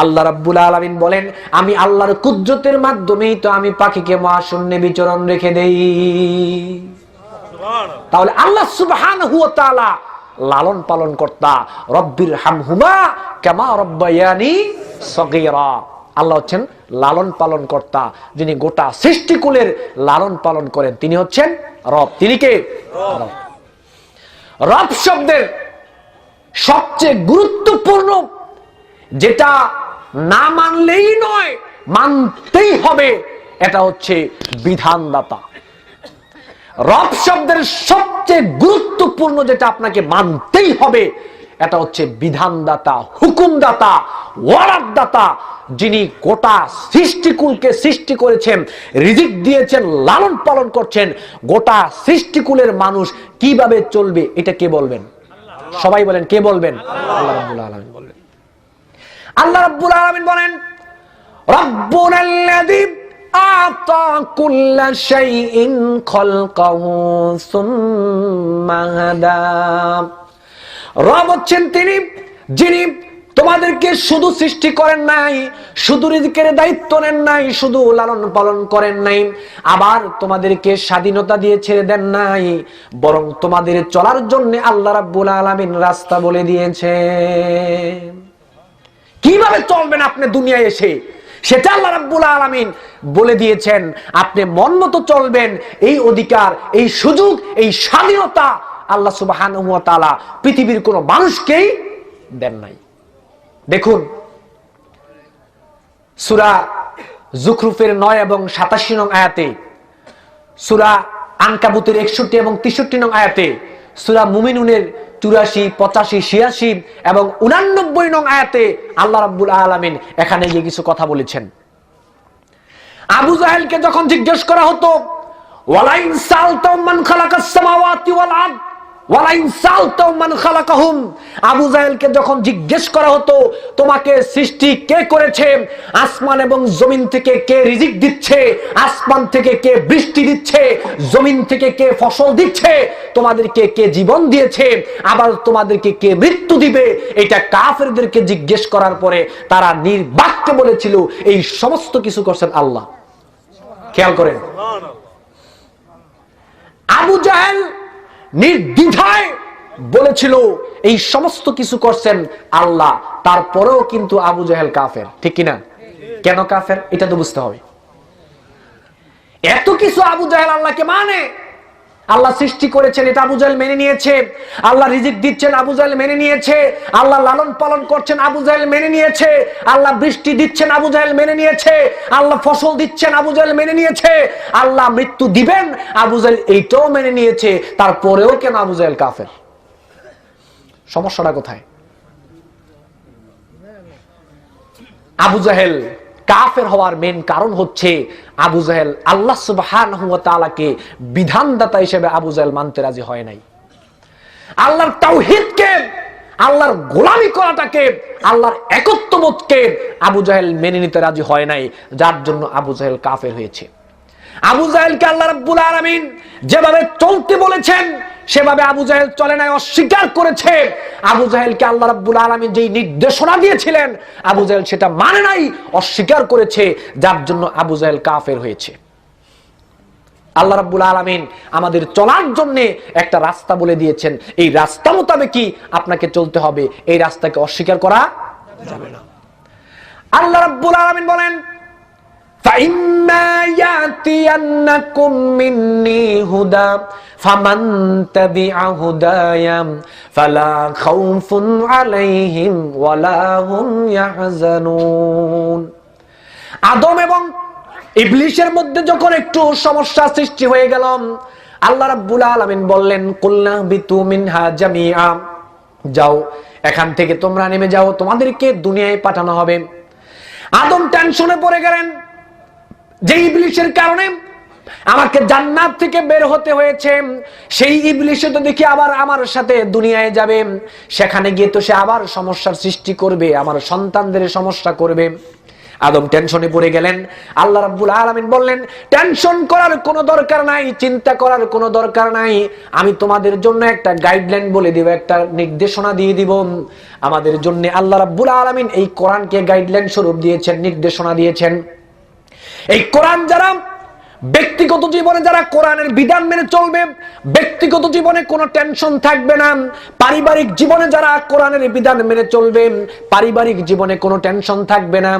আল্লাহ রাব্বুল আলামিন বলেন আমি আল্লাহর কুদরতের মাধ্যমেই তো আমি পাখিকে মহাশূন্যে বিচরণ রেখে দেই। তাহলে আল্লাহ সুবহানাহু ওয়া তাআলা লালন পালন কর্তা। রব্বির হামহুমা কামা রব্বায়ানি সগীরা। আল্লাহ হচ্ছেন লালন পালন কর্তা, যিনি গোটা সৃষ্টিকুলের লালন পালন করেন, তিনি হচ্ছেন রব। তিনি কে? রব। রব শব্দের সবচেয়ে গুরুত্বপূর্ণ, যেটা না মানলেই নয়, মানতেই হবে, এটা হচ্ছে বিধানদাতা। রব শব্দের সবচেয়ে গুরুত্বপূর্ণ যেটা আপনাকে মানতেই হবে, এটা হচ্ছে বিধানদাতা, হুকুমদাতা, ওয়ারাদদাতা, যিনি গোটা সৃষ্টিকুলকে সৃষ্টি করেছেন, রিজিক দিয়েছেন, লালন পালন করছেন, গোটা সৃষ্টিকুলের মানুষ কিভাবে চলবে এটা কে বলবেন? সবাই বলেন, কে বলবেন? আল্লাহ রাব্বুল আলামিন বলবেন। আল্লাহ রাব্বুল আলামিন বলেন, রাব্বুনাল্লাযী আতা কুল্লা শাইইন খালকাহু সুম্মা হাদা। রব হচ্ছেন তিনি যিনি তোমাদেরকে শুধু সৃষ্টি করেন নাই, শুধু রিজিকের দায়িত্ব নেন নাই, শুধু লালন পালন করেন নাই, আবার তোমাদেরকে স্বাধীনতা দিয়ে ছেড়ে দেন নাই, বরং তোমাদের চলার জন্য আল্লাহ রাব্বুল আলামিন রাস্তা বলে দিয়েছে। কিভাবে চলবেন আপনি দুনিয়ায় এসে, সেটা আল্লাহ রাব্বুল আলামিন বলে দিয়েছেন। আপনি মন মতো চলবেন, এই অধিকার, এই সুযোগ, এই স্বাধীনতা আল্লাহ সুবহানাহু ওয়া তাআলা পৃথিবীর কোন মানুষকেই দেন নাই। দেখুন সূরা যুখরুফের 9 এবং 87 নং আয়াতে, সূরা আনকাবুতের 61 এবং 63 নং আয়াতে, সূরা মুমিনুনের 84, 85, 86 এবং 89 নং আয়াতে আল্লাহ রাব্বুল আলামিন এখানে গিয়ে কিছু কথা বলেছেন। আবু জাহেলকে যখন জিজ্ঞেস করা হতো, ওয়ালাইন সালতাম মান খালাকাস সামাওয়াতি ওয়াল আরদ ওয়ালাইন সালতাম মান খালাকাহুম, আবু জাহেলকে যখন জিজ্ঞেস করা হতো তোমাকে সৃষ্টি কে করেছে, আসমান এবং জমিন থেকে কে রিজিক দিচ্ছে, আসমান থেকে কে বৃষ্টি দিচ্ছে, জমিন থেকে কে ফসল দিচ্ছে, তোমাদেরকে কে জীবন দিয়েছে, আবার তোমাদেরকে কে মৃত্যু দিবে, এটা কাফেরদেরকে জিজ্ঞেস করার পরে তারা নির্বাক্যে বলেছিল এই সমস্ত কিছু করছেন আল্লাহ। খেয়াল করেন, আবু জাহেল নির্দ্বিধায় বলেছিল এই সমস্ত কিছু করছেন আল্লাহ, তারপরেও কিন্তু আবু জাহেল কাফের, ঠিক কিনা? কেন কাফের এটা তো বুঝতে হবে। এত কিছু আবু জাহেল আল্লাহকে মানে, আল্লাহ সৃষ্টি করেছেন এটা আবু জাহেল মেনে নিয়েছে, আল্লাহ রিজিক দিচ্ছেন আবু জাহেল মেনে নিয়েছে, আল্লাহ লালন পালন করছেন আবু জাহেল মেনে নিয়েছে, আল্লাহ বৃষ্টি দিচ্ছেন আবু জাহেল মেনে নিয়েছে, আল্লাহ ফসল দিচ্ছেন আবু জাহেল মেনে নিয়েছে, আল্লাহ মৃত্যু দিবেন আবু জাহেল এইটাও মেনে নিয়েছে, তারপরেও কেন আবু জাহেল কাফের? সমস্যাটা কোথায়? আবু জাহেল কাফের হওয়ার মেন কারণ হচ্ছে আবু জাহেল আল্লাহ সুবহানাহু ওয়া তাআলাকে বিধানদাতা হিসেবে আবু জাহেল মানতে রাজি হয় নাই। আল্লাহর তাওহীদকে, আল্লাহর গোলামি করাটাকে, আল্লাহর একত্ববোধকে আবু জাহেল মেনে নিতে রাজি হয় নাই, যার জন্য আবু জাহেল কাফের হয়েছে। আবু জাহেলকে আল্লাহ রাব্বুল আলামিন যেভাবে চলতে বলেছেন সেভাবে আবু জাহেল চলে নাই, অস্বীকার করেছে। আবু জাহেলকে আল্লাহ রাব্বুল আলামিন যেই নির্দেশনা দিয়েছিলেন আবু জাহেল সেটা মানে নাই, অস্বীকার করেছে, যার জন্য আবু জাহেল কাফের হয়েছে। আল্লাহ রাব্বুল আলামিন আমাদের চলার জন্য একটা রাস্তা বলে দিয়েছেন, এই রাস্তা মোতাবেকই আপনাকে চলতে হবে, এই রাস্তাকে অস্বীকার করা যাবে না। আল্লাহ রাব্বুল আলামিন বলেন, فَإِمَّا يَأْتِيَنَّكُم مِّنِّي هُدًى فَمَن تَبِعَ هُدَايَ فَلَا خَوْفٌ عَلَيْهِمْ وَلَا هُمْ يَحْزَنُونَ। আদম এবং ইবলিসের মধ্যে যখন একটু সমস্যা সৃষ্টি হয়ে গেল, আল্লাহ রাব্বুল আলামিন বললেন, কুলনা বিতু মিনহা জামিআ, যাও এখান থেকে তোমরা নেমে যাও, তোমাদেরকে দুনিয়ায় পাঠানো হবে। আদম টেনশনে পড়ে গেলেন যে ইবলিসের কারণে আমাকে জান্নাত থেকে বের হতে হয়েছে, সেই ইবলিসে তো দেখি আবার আমার সাথে দুনিয়ায় যাবে, সেখানে গিয়ে তো সে আবার সমস্যার সৃষ্টি করবে, আমার সন্তানদের সমস্যা করবে। আদম টেনশনে পড়ে গেলেন। আল্লাহ রাব্বুল আলামিন বললেন, টেনশন করার কোনো দরকার নাই, চিন্তা করার কোনো দরকার নাই, আমি তোমাদের জন্য একটা গাইডলাইন বলে দিব, একটা নির্দেশনা দিয়ে দিব। আমাদের জন্য আল্লাহ রাব্বুল আলামিন এই কোরআনকে গাইডলাইন স্বরূপ দিয়েছেন, নির্দেশনা দিয়েছেন। এই কোরআন যারা ব্যক্তিগত জীবনে যারা কোরআনের বিধান মেনে চলবে, ব্যক্তিগত জীবনে কোনো টেনশন থাকবে না। পারিবারিক জীবনে যারা কোরআনের বিধান মেনে চলবে, পারিবারিক জীবনে কোনো টেনশন থাকবে না।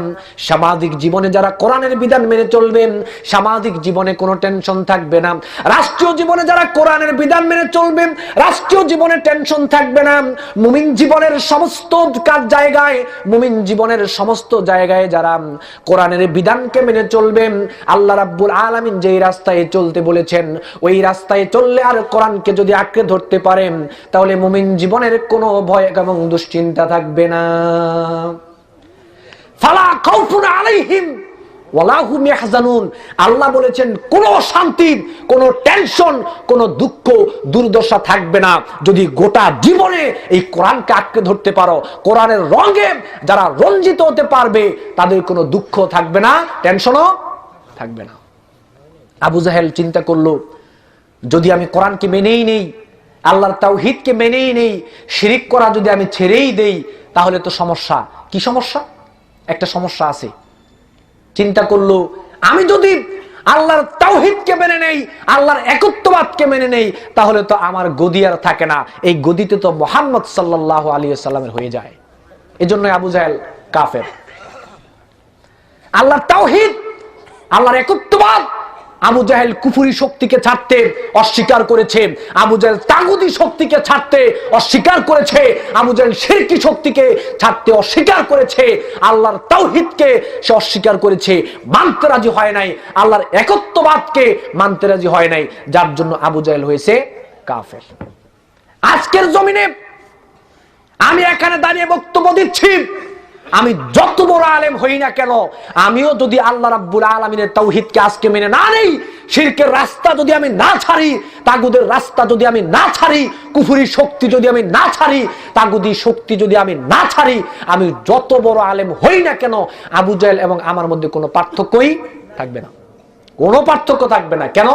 সামাজিক জীবনে যারা কোরআনের বিধান মেনে চলবে, সামাজিক জীবনে কোনো টেনশন থাকবে না। রাষ্ট্রীয় জীবনে যারা কোরআনের বিধান মেনে চলবে, রাষ্ট্রীয় জীবনে টেনশন থাকবে না। মুমিন জীবনের সমস্ত জায়গায়, মুমিন জীবনের সমস্ত জায়গায় যারা কোরআনের বিধানকে মেনে চলবে, আল্লাহ রাব্বুল আলামিন যেই রাস্তায় চলতে বলেছেন ওই রাস্তায় চললে আর কোরআনকে যদি আঁকড়ে ধরতে পারেন, তাহলে মুমিন জীবনের কোনো ভয় এবং দুশ্চিন্তা থাকবে না। ফালা খাউফুন আলাইহিম ওয়ালা হুম ইয়াহজানুন। আল্লাহ বলেছেন কোনো শান্তি, কোনো টেনশন, কোনো দুঃখ দুর্দশা থাকবে না যদি গোটা জীবনে এই কোরআনকে আঁকড়ে ধরতে পারো। কোরআনের রঙে যারা রঞ্জিত হতে পারবে তাদের কোনো দুঃখ থাকবে না, টেনশনও থাকবে না। আবু জাহেল চিন্তা করলো, যদি আমি কোরআনকে মেনেই নেই, আল্লাহর তাওহীদকে মেনেই নেই, শিরিক করা যদি আমি ছেড়েই দেই, তাহলে তো সমস্যা। কি সমস্যা? একটা সমস্যা আছে। চিন্তা করলো, আমি যদি আল্লাহর তাওহীদকে মেনে নেই, আল্লাহর একত্ববাদকে মেনে নেই, তাহলে তো আমার গদি আর থাকে না, এই গদিতে তো মুহাম্মদ সাল্লাল্লাহু আলাইহি ওয়াসাল্লামের হয়ে যায়। এজন্য আবু জাহেল কাফের। আল্লাহর তাওহীদ, আল্লাহর একত্ববাদ আবু জাহেল কুফরি শক্তিকে ছাড়তে অস্বীকার করেছে, আবু জাহেল তাগুতি শক্তিকে ছাড়তে অস্বীকার করেছে, আবু জাহেল শিরকি শক্তিকে ছাড়তে অস্বীকার করেছে, আল্লাহর তাওহীদকে সে অস্বীকার করেছে, মানতে রাজি হয় নাই, আল্লাহর একত্ববাদকে মানতে রাজি হয় নাই, যার জন্য আবু জাহেল হয়েছে কাফের। আজকের জমিনে আমি এখানে দাঁড়িয়ে বক্তব্য দিচ্ছি, আমি যত বড় আলেম হই না কেন, আমিও যদি আল্লাহ রাব্বুল আলামিনের তাওহীদকে আজকে মেনে না নেই, শিরকের রাস্তা যদি আমি না ছাড়ি, তাগুদের রাস্তা যদি আমি না ছাড়ি, কুফরি শক্তি যদি আমি না ছাড়ি, তাগুদি শক্তি যদি আমি না ছাড়ি, আমি যত বড় আলেম হই না কেন, আবু জাহেল এবং আমার মধ্যে কোনো পার্থক্যই থাকবে না, কোনো পার্থক্য থাকবে না। কেন?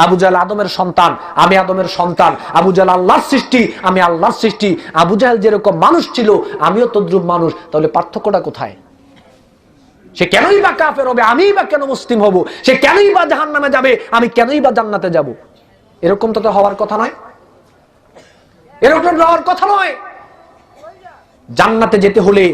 আবু জাহেল আদমের সন্তান, আমি আদমের সন্তান। আবু জাহেল আল্লাহর সৃষ্টি, আমি আল্লাহর সৃষ্টি। আবু জাহেল যেরকম মানুষ ছিল, আমিও তদ্রুপ মানুষ। তাহলে পার্থক্যটা কোথায়? সে কেনই বা কাফের হবে, আমিই বা কেন মুসলিম হব? সে কেনই বা জাহান্নামে যাবে, আমি কেনই বা জান্নাতে যাব? এরকম তো হওয়ার কথা নয়, এরকম হওয়ার কথা নয়। জান্নাতে যেতে হলে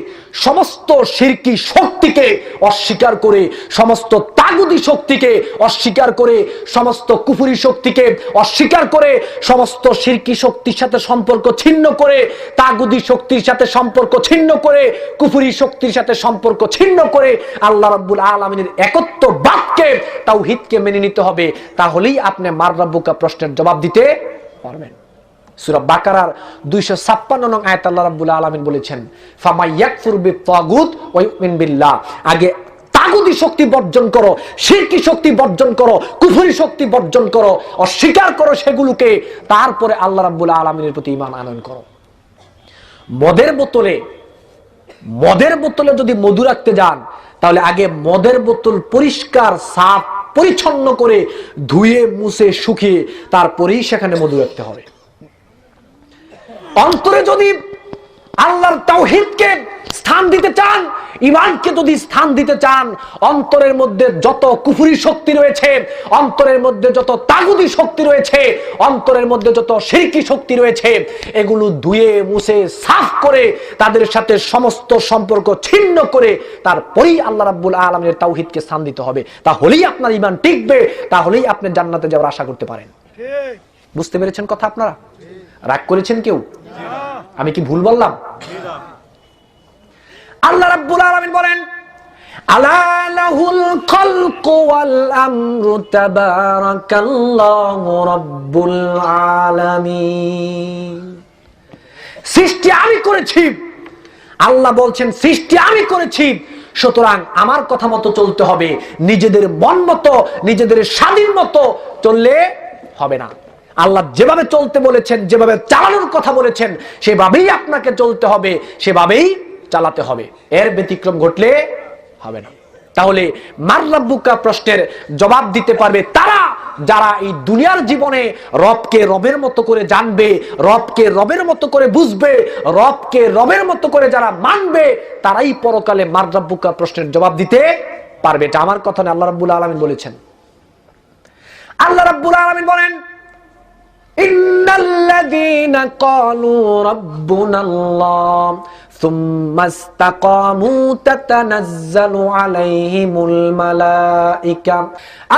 সমস্ত শিরকি শক্তিকে অস্বীকার করে, সমস্ত তাগুদি শক্তিকে অস্বীকার করে, সমস্ত কুফরি শক্তিকে অস্বীকার করে, সমস্ত শিরকি শক্তির সাথে সম্পর্ক ছিন্ন করে, তাগুদি শক্তির সাথে সম্পর্ক ছিন্ন করে, কুফরি শক্তির সাথে সম্পর্ক ছিন্ন করে আল্লাহ রাব্বুল আলামিনের একত্ববাদকে, তাওহীদকে মেনে নিতে হবে। তাহলেই আপনি মার রাব্বুকা প্রশ্নের জবাব দিতে পারবেন। সূরা বাকারার 256 নং আয়াত আল্লাহ রাব্বুল আলামিন বলেছেন, ফামাইয়াকফুর বিত্তাগুত ওয়া ইউমিন বিল্লাহ। আগে তাগুতি শক্তি বর্জন করো, শিরকি শক্তি বর্জন করো, কুফরি শক্তি বর্জন করো, অস্বীকার করো সেগুলোকে, তারপরে আল্লাহ রাব্বুল আলামিনের প্রতি ঈমান আনয়ন করো। মদের বোতলে যদি মধু রাখতে যান, তাহলে আগে মদের বোতল পরিষ্কার সাফ পরিচ্ছন্ন করে ধুয়ে মুছে শুকিয়ে তারপরেই সেখানে মধু রাখতে হবে। অন্তরে যদি আল্লাহর তাওহীদকে স্থান দিতে চান, ঈমানকে যদি স্থান দিতে চান, অন্তরের মধ্যে যত কুফরি শক্তি রয়েছে, অন্তরের মধ্যে যত তাগুদি শক্তি রয়েছে, অন্তরের মধ্যে যত শিরকি শক্তি রয়েছে, এগুলো ধুয়ে মুছে সাফ করে তাদের সাথে সমস্ত সম্পর্ক ছিন্ন করে তারপরেই আল্লাহ রাব্বুল আলামিনের তাওহীদকে স্থান দিতে হবে। তাহলেই আপনার ঈমান টিকবে, তাহলেই আপনি জান্নাতে যাওয়ার আশা করতে পারেন। বুঝতে পেরেছেন কথা আপনারা? রাগ করেছেন কেউ? আমি কি ভুল বললাম? আল্লাহ রাব্বুল আলামিন বলেন, আলা লাহুল খালকু ওয়াল আমরু তাবারাকাল্লাহু রাব্বুল আলামিন। সৃষ্টি আমি করেছি, আল্লাহ বলছেন সৃষ্টি আমি করেছি, সুতরাং আমার কথা মতো চলতে হবে, নিজেদের মন মতো, নিজেদের স্বাধীন মতো চললে হবে না। আল্লাহ যেভাবে চলতে বলেছেন, যেভাবে চালানোর কথা বলেছেন, সেভাবেই আপনাকে চলতে হবে, সেভাবেই চালাতে হবে, এর ব্যতিক্রম ঘটলে হবে না। তাহলে মার রাব্বুকা প্রশ্নের জবাব দিতে পারবে তারা, যারা এই দুনিয়ার জীবনে রবকে রবের মতো করে জানবে, রবকে রবের মতো করে বুঝবে, রবকে রবের মতো করে যারা মানবে, তারাই পরকালে মার রাব্বুকা প্রশ্নের জবাব দিতে পারবে। এটা আমার কথা না, আল্লাহ রাব্বুল আলামিন বলেছেন। আল্লাহ রাব্বুল আলামিন বলেন, ইন্নাল্লাযীনা ক্বালু রাব্বুনাল্লাহ সুম্মা ইসতাকামু তাতানাজ্জালু আলাইহিমুল মালায়েকা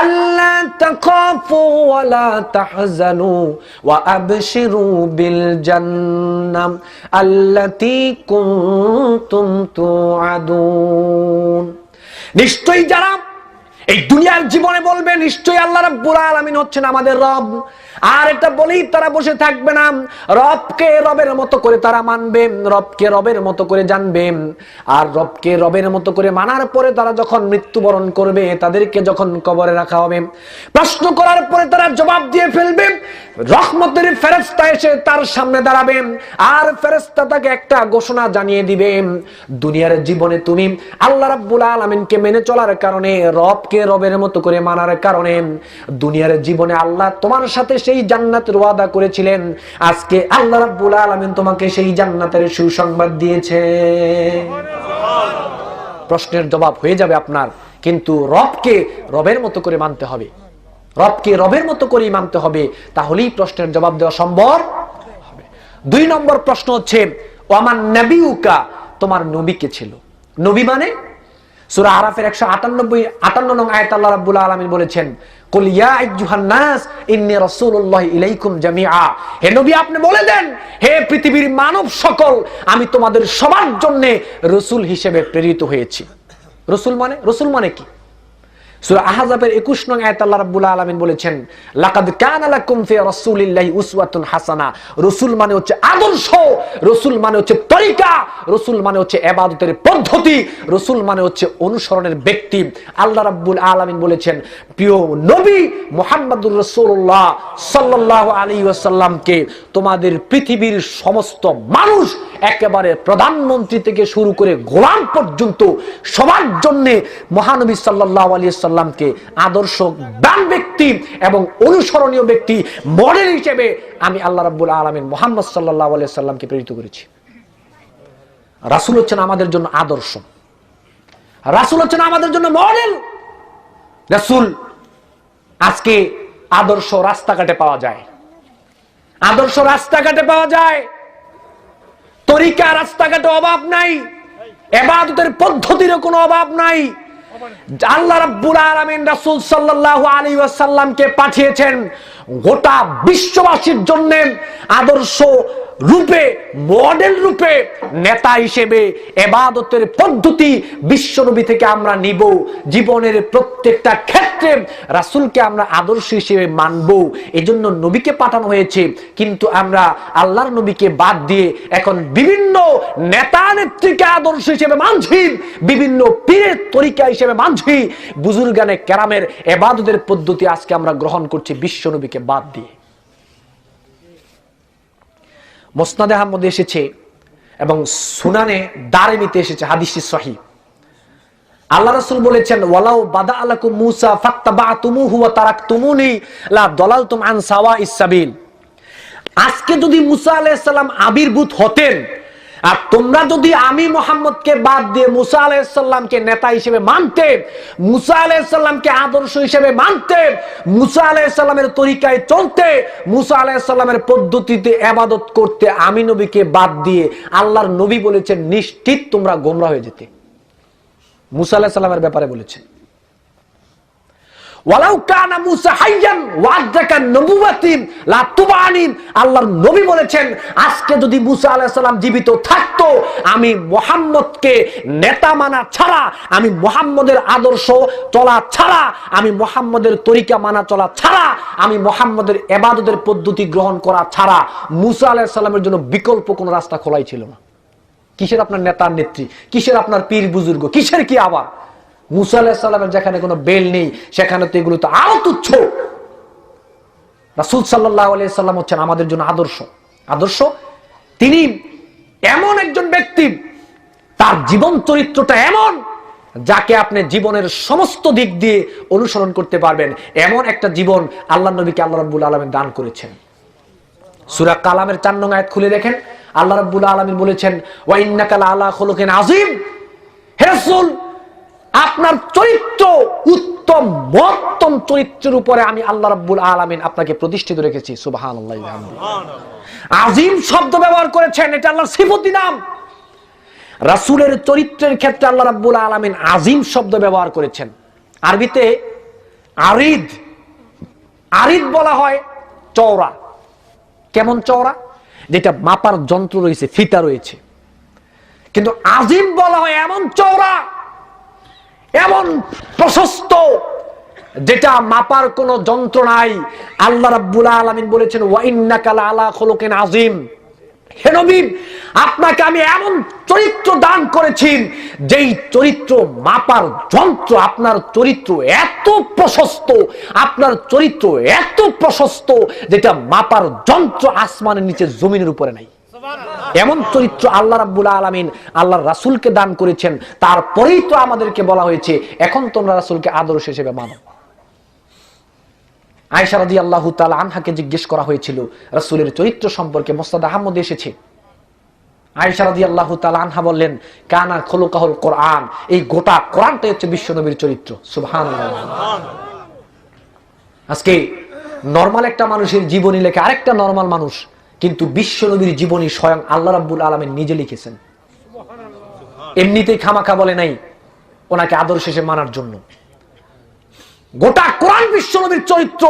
আল্লা তাখাফু ওয়া লা তাহজানু ওয়া আবশিরু বিল জান্নাহ আল্লাতী কুনতুম তুআদুন। নিশ্চয়ই যারা এই দুনিয়ার জীবনে বলবে নিশ্চয়ই আল্লাহ রাব্বুল আলামিন হচ্ছেন আমাদের রব। আর এটা বলেই তারা বসে থাকবে না, রবকে রবের মতো করে তারা মানবে, রবকে রবের মতো করে জানবে। আর রবকে রবের মতো করে মানার পরে তারা যখন মৃত্যুবরণ করবে, তাদেরকে যখন কবরে রাখা হবে, প্রশ্ন করার পরে তারা জবাব দিয়ে ফেলবে। রহমতের ফেরেশতা এসে তার সামনে দাঁড়াবে, আর ফেরেশতা তাকে একটা ঘোষণা জানিয়ে দিবে, দুনিয়ার জীবনে তুমি আল্লাহ রাব্বুল আলামিনকে মেনে চলার কারণে, রবকে রবের মতো করে মানার কারণে দুনিয়ার জীবনে আল্লাহ তোমার সাথে সেই জান্নাতের ওয়াদা করেছিলেন। আজকে আল্লাহ রাব্বুল আলামিন তোমাকে সেই জান্নাতের সুসংবাদ দিয়েছে। প্রশ্নের জবাব হয়ে যাবে আপনার, কিন্তু রবকে রবের মতো করে মানতে হবে, রবকে রবের মতো করেই মানতে হবে, তাহলেই প্রশ্নের জবাব দেওয়া সম্ভব হবে। 2 নম্বর প্রশ্ন হচ্ছে ওয়ামান নাবিউকা, তোমার নবী কে ছিল? নবী মানে সূরা আরাফের 158 নং আয়াত আল্লাহ রাব্বুল আলামিন বলেছেন, কুল ইয়া আইয়ুহান নাস ইন্নী রাসূলুল্লাহি ইলাইকুম জামিআ, হে নবী আপনি বলে দেন, হে পৃথিবীর মানব সকল, আমি তোমাদের সবার জন্য রাসূল হিসেবে প্রেরিত হয়েছি। রাসূল মানে কি? সূরা আহজাবের 21 নং আয়াত আল্লাহ রাব্বুল আলামিন বলেছেন, লাকাদ কানা লাকুম ফি রাসূলিল্লাহি উসওয়াতুন হাসানা, রাসূল মানে হচ্ছে আদর্শ, রাসূল মানে হচ্ছে তরিকা, রাসূল মানে হচ্ছে ইবাদতের পদ্ধতি, রাসূল মানে হচ্ছে অনুসরণের ব্যক্তি। আল্লাহ রাব্বুল আলামিন বলেছেন, প্রিয় নবী মুহাম্মদুর রাসূলুল্লাহ সাল্লাল্লাহু আলাইহি ওয়াসাল্লামকে তোমাদের পৃথিবীর সমস্ত মানুষ, একেবারে প্রধানমন্ত্রী থেকে শুরু করে গোলাম পর্যন্ত সবার জন্য মহানবী সাল্লাল্লাহু আলাইহি ওয়াসাল্লামকে আদর্শ ব্যক্তি এবং অনুসরণীয় ব্যক্তি, মডেল হিসেবে আমি আল্লাহ রাব্বুল আলামিন মুহাম্মদ সাল্লাল্লাহু আলাইহি ওয়াসাল্লামকে প্রেরিত করেছি। রাসূল হচ্ছেন আমাদের জন্য আদর্শ, রাসূল হচ্ছেন আমাদের জন্য মডেল। রাসূল আজকে আদর্শ রাস্তাঘাটে পাওয়া যায়, আদর্শ রাস্তাঘাটে পাওয়া যায়, তরিকা রাস্তাঘাটে অভাব নাই, ইবাদতের পদ্ধতির কোনো অভাব নাই। আল্লাহ রাব্বুল আলামিন রাসূল সাল্লাল্লাহু আলাইহি ওয়াসাল্লামকে পাঠিয়েছেন গোটা বিশ্ববাসীর জন্য আদর্শ রূপে, মডেল রূপে, নেতা হিসেবে। ইবাদতের পদ্ধতি বিশ্বনবী থেকে আমরা নিব, জীবনের প্রত্যেকটা ক্ষেত্রে রাসূলকে আমরা আদর্শ হিসেবে মানব, এজন্য নবীকে পাঠানো হয়েছে। কিন্তু আমরা আল্লাহর নবীকে বাদ দিয়ে এখন বিভিন্ন নেতা নেত্রীকে আদর্শ হিসেবে মানছি, বিভিন্ন পীরের তরিকা হিসেবে মানছি, বুজুর্গানে কেরামের ইবাদতের পদ্ধতি আজকে আমরা গ্রহণ করছি বিশ্বনবীকে বাদ দিয়ে। মুসনাদে আহমদে এসেছে এবং সুনানে দারিমিতে এসেছে, হাদিসটি সহিহ। আল্লাহ রাসূল বলেছেন, ওয়ালাউ বাদা আলাকুম মূসা ফাত্তাবাতুমুহু ওয়া তারাকতুমুনি লা দালালতুম আন সাওয়াইস সাবিল। আজকে যদি মুসা আলাইহিস সালাম আবির্ভূত হতেন, আর তোমরা যদি আমি মুহাম্মদকে বাদ দিয়ে মুসা আলাইহিস সালামকে নেতা হিসেবে মানতে, মুসা আলাইহিস সালামকে আদর্শ হিসেবে মানতে, মুসা আলাইহিস সালামের তরিকায় চলতে, মুসা আলাইহিস সালামের পদ্ধতিতে ইবাদত করতে, আমি নবীকে বাদ দিয়ে, আল্লাহর নবী বলেছেন নিশ্চিত তোমরা গোমরা হয়ে যেতে। মুসা আলাইহিস সালামের ব্যাপারে বলেছেন, ওয়ালাউ কানা মুসা হাইয়ান ওয়া আদরাকা নবুওয়াতি লা তুবানিন। আল্লাহর নবী বলেছেন আজকে যদি মুসা আলাইহিস সালাম জীবিত থাকতো, আমি মুহাম্মদকে নেতা মানা ছাড়া, আমি মুহাম্মদের আদর্শ চলা ছাড়া, আমি মুহাম্মদের তরিকা মানা চলা ছাড়া, আমি মুহাম্মদের ইবাদতের পদ্ধতি গ্রহণ করা ছাড়া মুসা আলাইহিস সালামের জন্য বিকল্প কোনো রাস্তা খোলাই ছিল না। কিসের আপনার নেতা নেত্রী, কিসের আপনার পীর বুজুর্গ, কিসের কি আবার? মুসা আলাইহিস সালামের যেখানে কোনো বেল নেই, সেখানে তো এগুলো তো আরো তুচ্ছ। রাসূল সাল্লাল্লাহু আলাইহি সাল্লাম হচ্ছেন আমাদের জন্য আদর্শ। তিনি এমন একজন ব্যক্তি, তার জীবন চরিত্রটা এমন, যাকে আপনি জীবনের সমস্ত দিক দিয়ে অনুসরণ করতে পারবেন, এমন একটা জীবন আল্লাহর নবীকে আল্লাহ রাব্বুল আলামিন দান করেছেন। সূরা কালামের 4 নং আয়াত খুলে দেখেন, আল্লাহ রাব্বুল আলামিন বলেছেন, ওয়া ইন্নাকা লাআলা খুলুকিন আযীম। হে রাসূল, আপনার চরিত্র উত্তম, মহত্তম চরিত্রের উপরে আমি আল্লাহ রাব্বুল আলামিন আপনাকে প্রতিষ্ঠিত রেখেছি। সুবহানাল্লাহি ওয়া বিহামদিহি। আযীম শব্দ ব্যবহার করেছেন, এটা আল্লাহর সিফতি নাম। রাসূলের চরিত্রের ক্ষেত্রে আল্লাহ রাব্বুল আলামিন আযীম শব্দ ব্যবহার করেছেন। আরবিতে আরিদ বলা হয় চওড়া। কেমন চওড়া? যেটা মাপার যন্ত্র রয়েছে, ফিতা রয়েছে। কিন্তু আযীম বলা হয় এমন চওড়া, এমন প্রশস্ত, যেটা মাপার কোনো যন্ত্র নাই। আল্লাহ রাব্বুল আলামিন বলেছেন ওয়া ইন্নাকা লাআলা খুলুকিন আযীম, হে নবী আপনাকে আমি এমন চরিত্র দান করেছি যেই চরিত্র মাপার যন্ত্র, আপনার চরিত্র এত প্রশস্ত, আপনার চরিত্র এত প্রশস্ত যেটা মাপার যন্ত্র আসমানের নিচে জমিনের উপরে নাই। এমন চরিত্র আল্লাহ রাব্বুল আলামিন আল্লাহর রাসূলকে দান করেছেন। তারপরেই তো আমাদেরকে বলা হয়েছে এখন তোমরা রাসূলকে আদর্শ হিসেবে মানো। আয়েশা রাদিয়াল্লাহু তাআলা আনহাকে জিজ্ঞেস করা হয়েছিল রাসূলের চরিত্র সম্পর্কে, মুসনাদ আহমদে এসেছে। আয়েশা রাদিয়াল্লাহু তাআলা আনহা বললেন কানা খুলুকাহুল কোরআন, এই গোটা কোরআনটাই হচ্ছে বিশ্বনবীর চরিত্র। সুবহানাল্লাহ। আজকে নরমাল একটা মানুষের জীবনী লেখে আরেকটা নরমাল মানুষ, কিন্তু বিশ্বনবীর জীবনী স্বয়ং আল্লাহ রাব্বুল আলামিন নিজে লিখেছেন। এমনিতেই খামাখা বলে নাই ওনাকে আদর্শ হিসেবে মানার জন্য। গোটা কোরআন বিশ্বনবীর চরিত্র,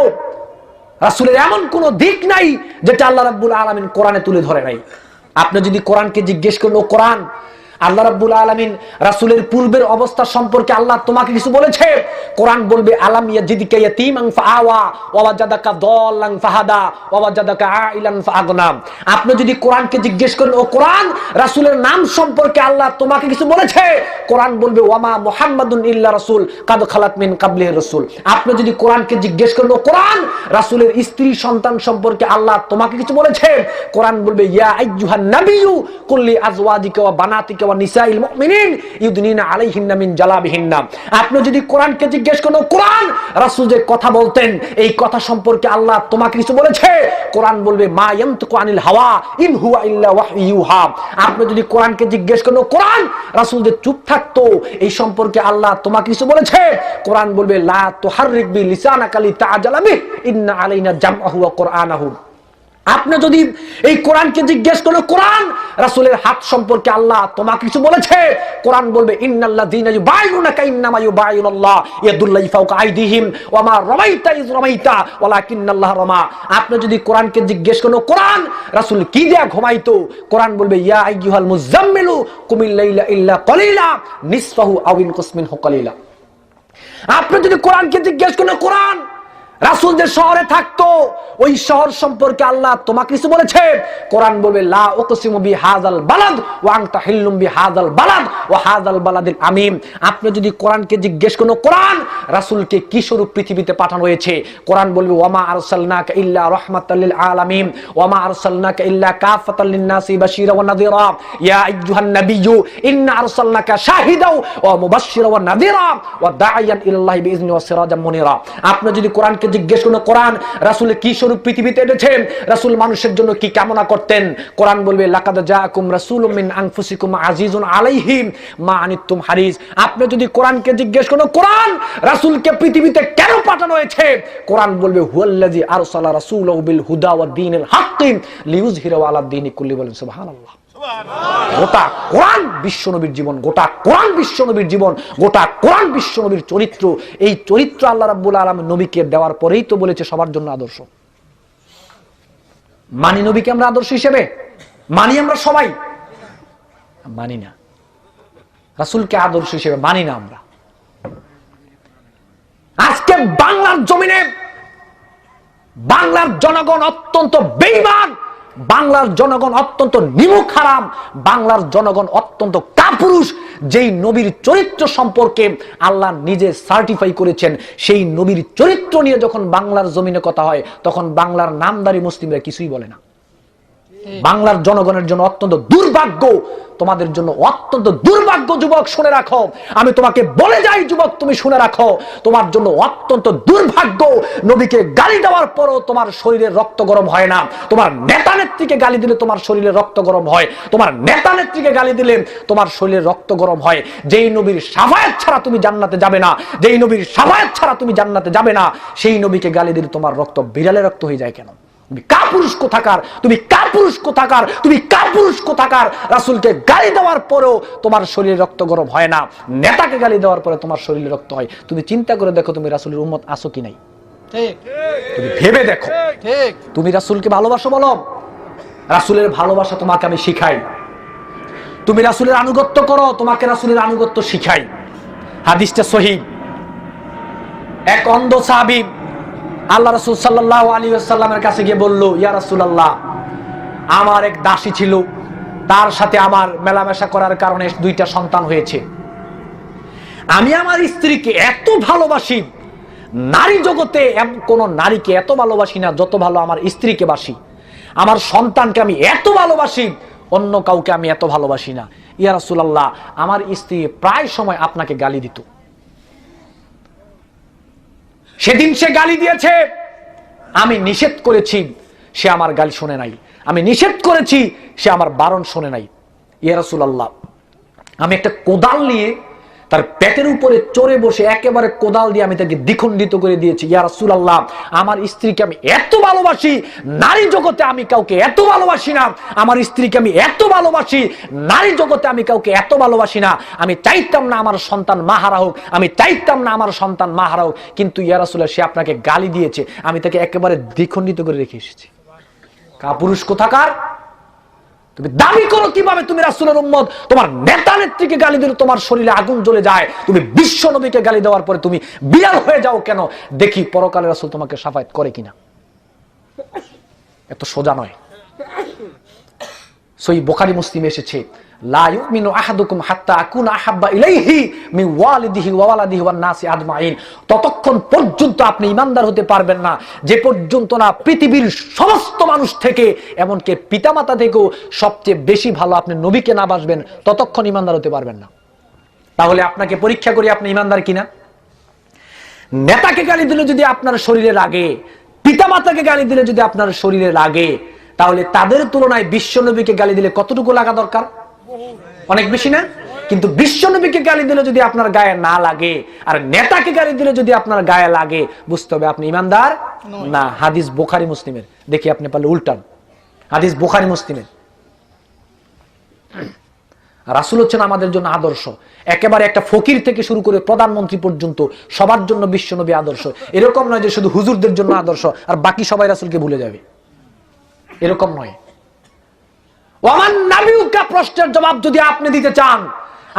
রাসূলের এমন কোন দিক নাই যেটা আল্লাহ রাব্বুল আলামিন কোরআনে তুলে ধরে নাই। আপনি যদি কোরআনকে জিজ্ঞেস করেন ও কোরআন, আল্লাহ রাব্বুল আলামিন রাসূলের পূর্বের অবস্থা সম্পর্কে আল্লাহ তোমাকে কিছু বলেছে? কোরআন বলবে আলাম ইয়াজিদিকা ইয়াতীমান ফাআওয়া ওয়া ওয়াজাদাকা দাল্লান ফাহাদা ওয়া ওয়াজাদাকা আইলান ফাআগনা। আপনি যদি কোরআনকে জিজ্ঞেস করেন ও কোরআন রাসূলের নাম সম্পর্কে আল্লাহ তোমাকে কিছু বলেছে? কোরআন বলবে ওয়ামা মুহাম্মাদুন ইল্লা রাসূল কাদ খালাত মিন কাবলিহি রাসূল। আপনি যদি কোরআনকে জিজ্ঞেস করেন ও কোরআন রাসূলের স্ত্রী সন্তান সম্পর্কে আল্লাহ তোমাকে কিছু বলেছে? কোরআন বলবে ইয়া আইয়ুহান নাবিয়্যু কুল্লি আজওয়াজিকা ওয়া বানাতিকা নিসাইল মুমিনিন ইউদনিনা আলাইহিন্না মিন জালাবিহিন্না। আপনি যদি কোরআনকে জিজ্ঞেস করেন কোরআন রাসূল যে কথা বলতেন এই কথা সম্পর্কে আল্লাহ তোমাকে কিছু বলেছে? কোরআন বলবে মা ইয়ানতিকু আনিল হাওয়া ইন হুয়া ইল্লা ওয়াহয়ু ইউহা। আপনি যদি কোরআনকে জিজ্ঞেস করেন কোরআন রাসূল যে চুপ থাকতো এই সম্পর্কে আল্লাহ তোমাকে কিছু বলেছে? কোরআন বলবে লা তুহাররিক বি লিসানাকা লিতাআজালা বিহি ইন্না আলাইনা জামআহু ওয়া কুরআনাহু। আপনি যদি এই কোরআনকে জিজ্ঞেস করো কোরআন রাসূলের হাত সম্পর্কে আল্লাহ তোমাকে কিছু বলেছে? কোরআন বলবে ইন্নাল্লাযীনা ইউবাইউনাকা ইন্নামা ইউবাইউনাল্লাহ ইয়াদুল্লাহি ফাওকা আইদিহিম ওয়া মা রামাইতা ইয রামাইতা ওয়ালাকিন্নাল্লাহ রামা। আপনি যদি কোরআনকে জিজ্ঞেস করো কোরআন রাসূল কি দিয়া ঘুমাইতো? কোরআন বলবে ইয়া আইয়ুহাল মুযাম্মিলু কুমিল লাইলা ইল্লা কলিলা নিসফাহু আও ইনকুস মিনহু কলিলা। আপনি যদি কোরআনকে জিজ্ঞেস করো কোরআন রাসূল যে শহরে থাকতো ওই শহর সম্পর্কে আল্লাহ তোমাকে কিছু বলেছে? কোরআন বলবে লা উকসিমু বিহাযাল বালাদ ওয়া আনতা হিল্লুম বিহাযাল বালাদ ওয়া হাযাল বালাদিল আমিন। আপনি যদি কোরআনকে জিজ্ঞেস করো কোরআন রাসূলকে কি স্বরূপ পৃথিবীতে পাঠানো হয়েছে? কোরআন বলবে ওয়া মা আরসালনাকা ইল্লা রাহমাতাল লিল আলামিন ওয়া মা আরসালনাকা ইল্লা কাফাতাল লিন নাসি বাশীরা ওয়া নাযীরা ইয়া আইয়ুহান নাবিয়্যু ইন্না আরসালনাকা শাহিদাও ওয়া মুবাশশিরা ওয়া নাযীরা ওয়া দাঈয়ান ইলাল্লাহি বিইজনি ওয়া সিরাজাম মুনিরা। আপনি যদি কোরআনকে জিজ্ঞেস করুন কোরআন রাসূল কি স্বরূপ পৃথিবীতে এনেছেন, রাসূল মানুষের জন্য কি কামনা করতেন? কোরআন বলবে লাকাদ জাআকুম রাসূলুম মিন আনফুসিকুম আজিজুন আলাইহি মা আনিতুম হারিস। আপনি যদি কোরআনকে জিজ্ঞেস করুন কোরআন রাসূলকে পৃথিবীতে কেন পাঠানো হয়েছে? কোরআন বলবে হুয়াল্লাযী আরসালা রাসূলাহু বিল হুদা ওয়াদ দীনিল হাক্কি লিইয়ুযহিরাহু আলা দীনি কুল্লি। বলেন সুবহানাল্লাহ। গোটা কোরআন বিশ্বনবীর জীবন, গোটা কোরআন বিশ্বনবীর জীবন, গোটা কোরআন বিশ্বনবীর চরিত্র। এই চরিত্র আল্লাহ রাব্বুল আলামিন নবীকে দেওয়ার পরেই তো বলেছে সবার জন্য আদর্শ। মানি নবীকে আমরা আদর্শ হিসেবে? মানি আমরা সবাই? মানি না। রাসূলকে আদর্শ হিসেবে মানি না আমরা। আজকে বাংলার জমিনে বাংলার জনগণ অত্যন্ত বেঈমান, বাংলার জনগণ অত্যন্ত নিমুখ হারাম, বাংলার জনগণ অত্যন্ত কাপুরুষ। যেই নবীর চরিত্র সম্পর্কে আল্লাহ নিজে সার্টিফাই করেছেন সেই নবীর চরিত্র নিয়ে যখন বাংলার জমিনে কথা হয় তখন বাংলার নামদারি মুসলিমরা কিছুই বলে না। বাংলার জনগণের জন্য অত্যন্ত দুর্ভাগ্য, তোমাদের জন্য অত্যন্ত দুর্ভাগ্য। যুবক শুনে রাখো, আমি তোমাকে বলে যাই যুবক তুমি শুনে রাখো, তোমার জন্য অত্যন্ত দুর্ভাগ্য। নবীকে গালি দেওয়ার পরও তোমার শরীরে রক্ত গরম হয় না। তোমার নেতা নেত্রীকে গালি দিলে তোমার শরীরে রক্ত গরম হয়, তোমার নেতা নেত্রীকে গালি দিলে তোমার শরীরে রক্ত গরম হয়। যেই নবীর শাফায়াত ছাড়া তুমি জান্নাতে যাবে না, যেই নবীর শাফায়াত ছাড়া তুমি জান্নাতে যাবে না, সেই নবীকে গালি দিলে তোমার রক্ত বিড়ালের রক্ত হয়ে যায় কেন? তুমি কাপুরুষ কোথাকার, তুমি কাপুরুষ কোথাকার, তুমি কাপুরুষ কোথাকার। রাসূলকে গালি দেওয়ার পরেও তোমার শরীরে রক্ত গরম হয় না, নেতাকে গালি দেওয়ার পরে তোমার শরীরে রক্ত হয়। তুমি চিন্তা করে দেখো তুমি রাসূলের উম্মত আছো কি নাই? ঠিক। তুমি ভেবে দেখো। ঠিক। তুমি রাসূলকে ভালোবাসো বলো? রাসূলের ভালোবাসা তোমাকে আমি শিখাই। তুমি রাসূলের আনুগত্য করো, তোমাকে রাসূলের আনুগত্য শিখাই। হাদিসটা সহিহ। এক অন্ধ সাহাবী আল্লাহ রাসূল সাল্লাল্লাহু আলাইহি ওয়াসাল্লামের কাছে গিয়ে বলল, ইয়া রাসূলুল্লাহ, আমার এক দাসী ছিল, তার সাথে আমার মেলামেশা করার কারণে 2টা সন্তান হয়েছে। আমি আমার স্ত্রীকে এত ভালোবাসি, নারী জগতে কোন নারীকে এত ভালোবাসি না যত ভালো আমার স্ত্রীকে বাসি। আমার সন্তানকে আমি এত ভালোবাসি, অন্য কাউকে আমি এত ভালোবাসি না। ইয়া রাসূলুল্লাহ, আমার স্ত্রী প্রায় সময় আপনাকে গালি দিত। সেদিন সে গালি দিয়েছে, আমি নিষেধ করেছি, সে আমার গালি শুনে নাই। আমি নিষেধ করেছি, সে আমার বারণ শুনে নাই। ইয়া রাসূলুল্লাহ, আমি একটা কোদাল নিয়ে তার পেটের উপরে চড়ে বসে একেবারে কোদাল দিয়ে আমি তাকে দ্বিখণ্ডিত করে দিয়েছি। ইয়া রাসূলুল্লাহ, আমার স্ত্রীকে আমি এত ভালোবাসি, নারী জগতে আমি কাউকে এত ভালোবাসি না। আমার স্ত্রীকে আমি এত ভালোবাসি, নারী জগতে আমি কাউকে এত ভালোবাসি না। আমি চাইতাম না আমার সন্তান মাহারা হোক, আমি চাইতাম না আমার সন্তান মাহারা হোক, কিন্তু ইয়া রাসূলুল্লাহ, সে আপনাকে গালি দিয়েছে, আমি তাকে একেবারে দ্বিখণ্ডিত করে রেখে এসেছি। কাপুরুষ কোথাকার! তুমি দাবি করো কিভাবে তুমি রাসূলের উম্মত? তোমার নেতা নেত্রীকে গালি দিলে তোমার শরীরে আগুন জ্বলে যায়, তুমি বিশ্ব নবীকে গালি দেওয়ার পরে তুমি বিড়াল হয়ে যাও কেন? দেখি পরকালে রাসূল তোমাকে শাফায়াত করে কিনা। এত সোজা নয়। সহিহ বুখারী মুসলিমে এসেছে, লা ইউমিনু আহাদুকুম হাত্তা আকুনা আহাব্বা ইলাইহি মিন ওয়ালিদিহি ওয়া ওয়ালাদিহি ওয়ান নাসি আজমাইন। ততক্ষণ পর্যন্ত আপনি ঈমানদার হতে পারবেন না যে পর্যন্ত না পৃথিবীর সমস্ত মানুষ থেকে, এমনকি পিতামাতা থেকেও সবচেয়ে বেশি ভালো আপনি নবীকে না বাসবেন, ততক্ষণ ঈমানদার হতে পারবেন না। তাহলে আপনাকে পরীক্ষা করি আপনি ঈমানদার কিনা। নেতাকে গালি দিলে যদি আপনার শরীরে লাগে, পিতামাতাকে গালি দিলে যদি আপনার শরীরে লাগে, তাহলে তাদের তুলনায় বিশ্ব নবীকে গালি দিলে কতটুকু লাগা দরকার? অনেক বেশি না? কিন্তু বিশ্ব নবীকে গালি দিলে যদি আপনার গায়ে না লাগে, আর নেতাকে গালি দিলে যদি আপনার গায়ে লাগে, বুঝতে হবে আপনি ঈমানদার না। হাদিস বুখারী মুসলিমের, দেখি আপনি পারলে উল্টান। হাদিস বুখারী মুসলিমের। রাসূল হচ্ছেন আমাদের জন্য আদর্শ। একেবারে একটা ফকির থেকে শুরু করে প্রধানমন্ত্রী পর্যন্ত সবার জন্য বিশ্ব নবী আদর্শ। এরকম নয় যে শুধু হুজুরদের জন্য আদর্শ আর বাকি সবাই রাসূলকে ভুলে যাবে, এরকম নয়। ওয়ামান নাবিউকা প্রশ্নের জবাব যদি আপনি দিতে চান,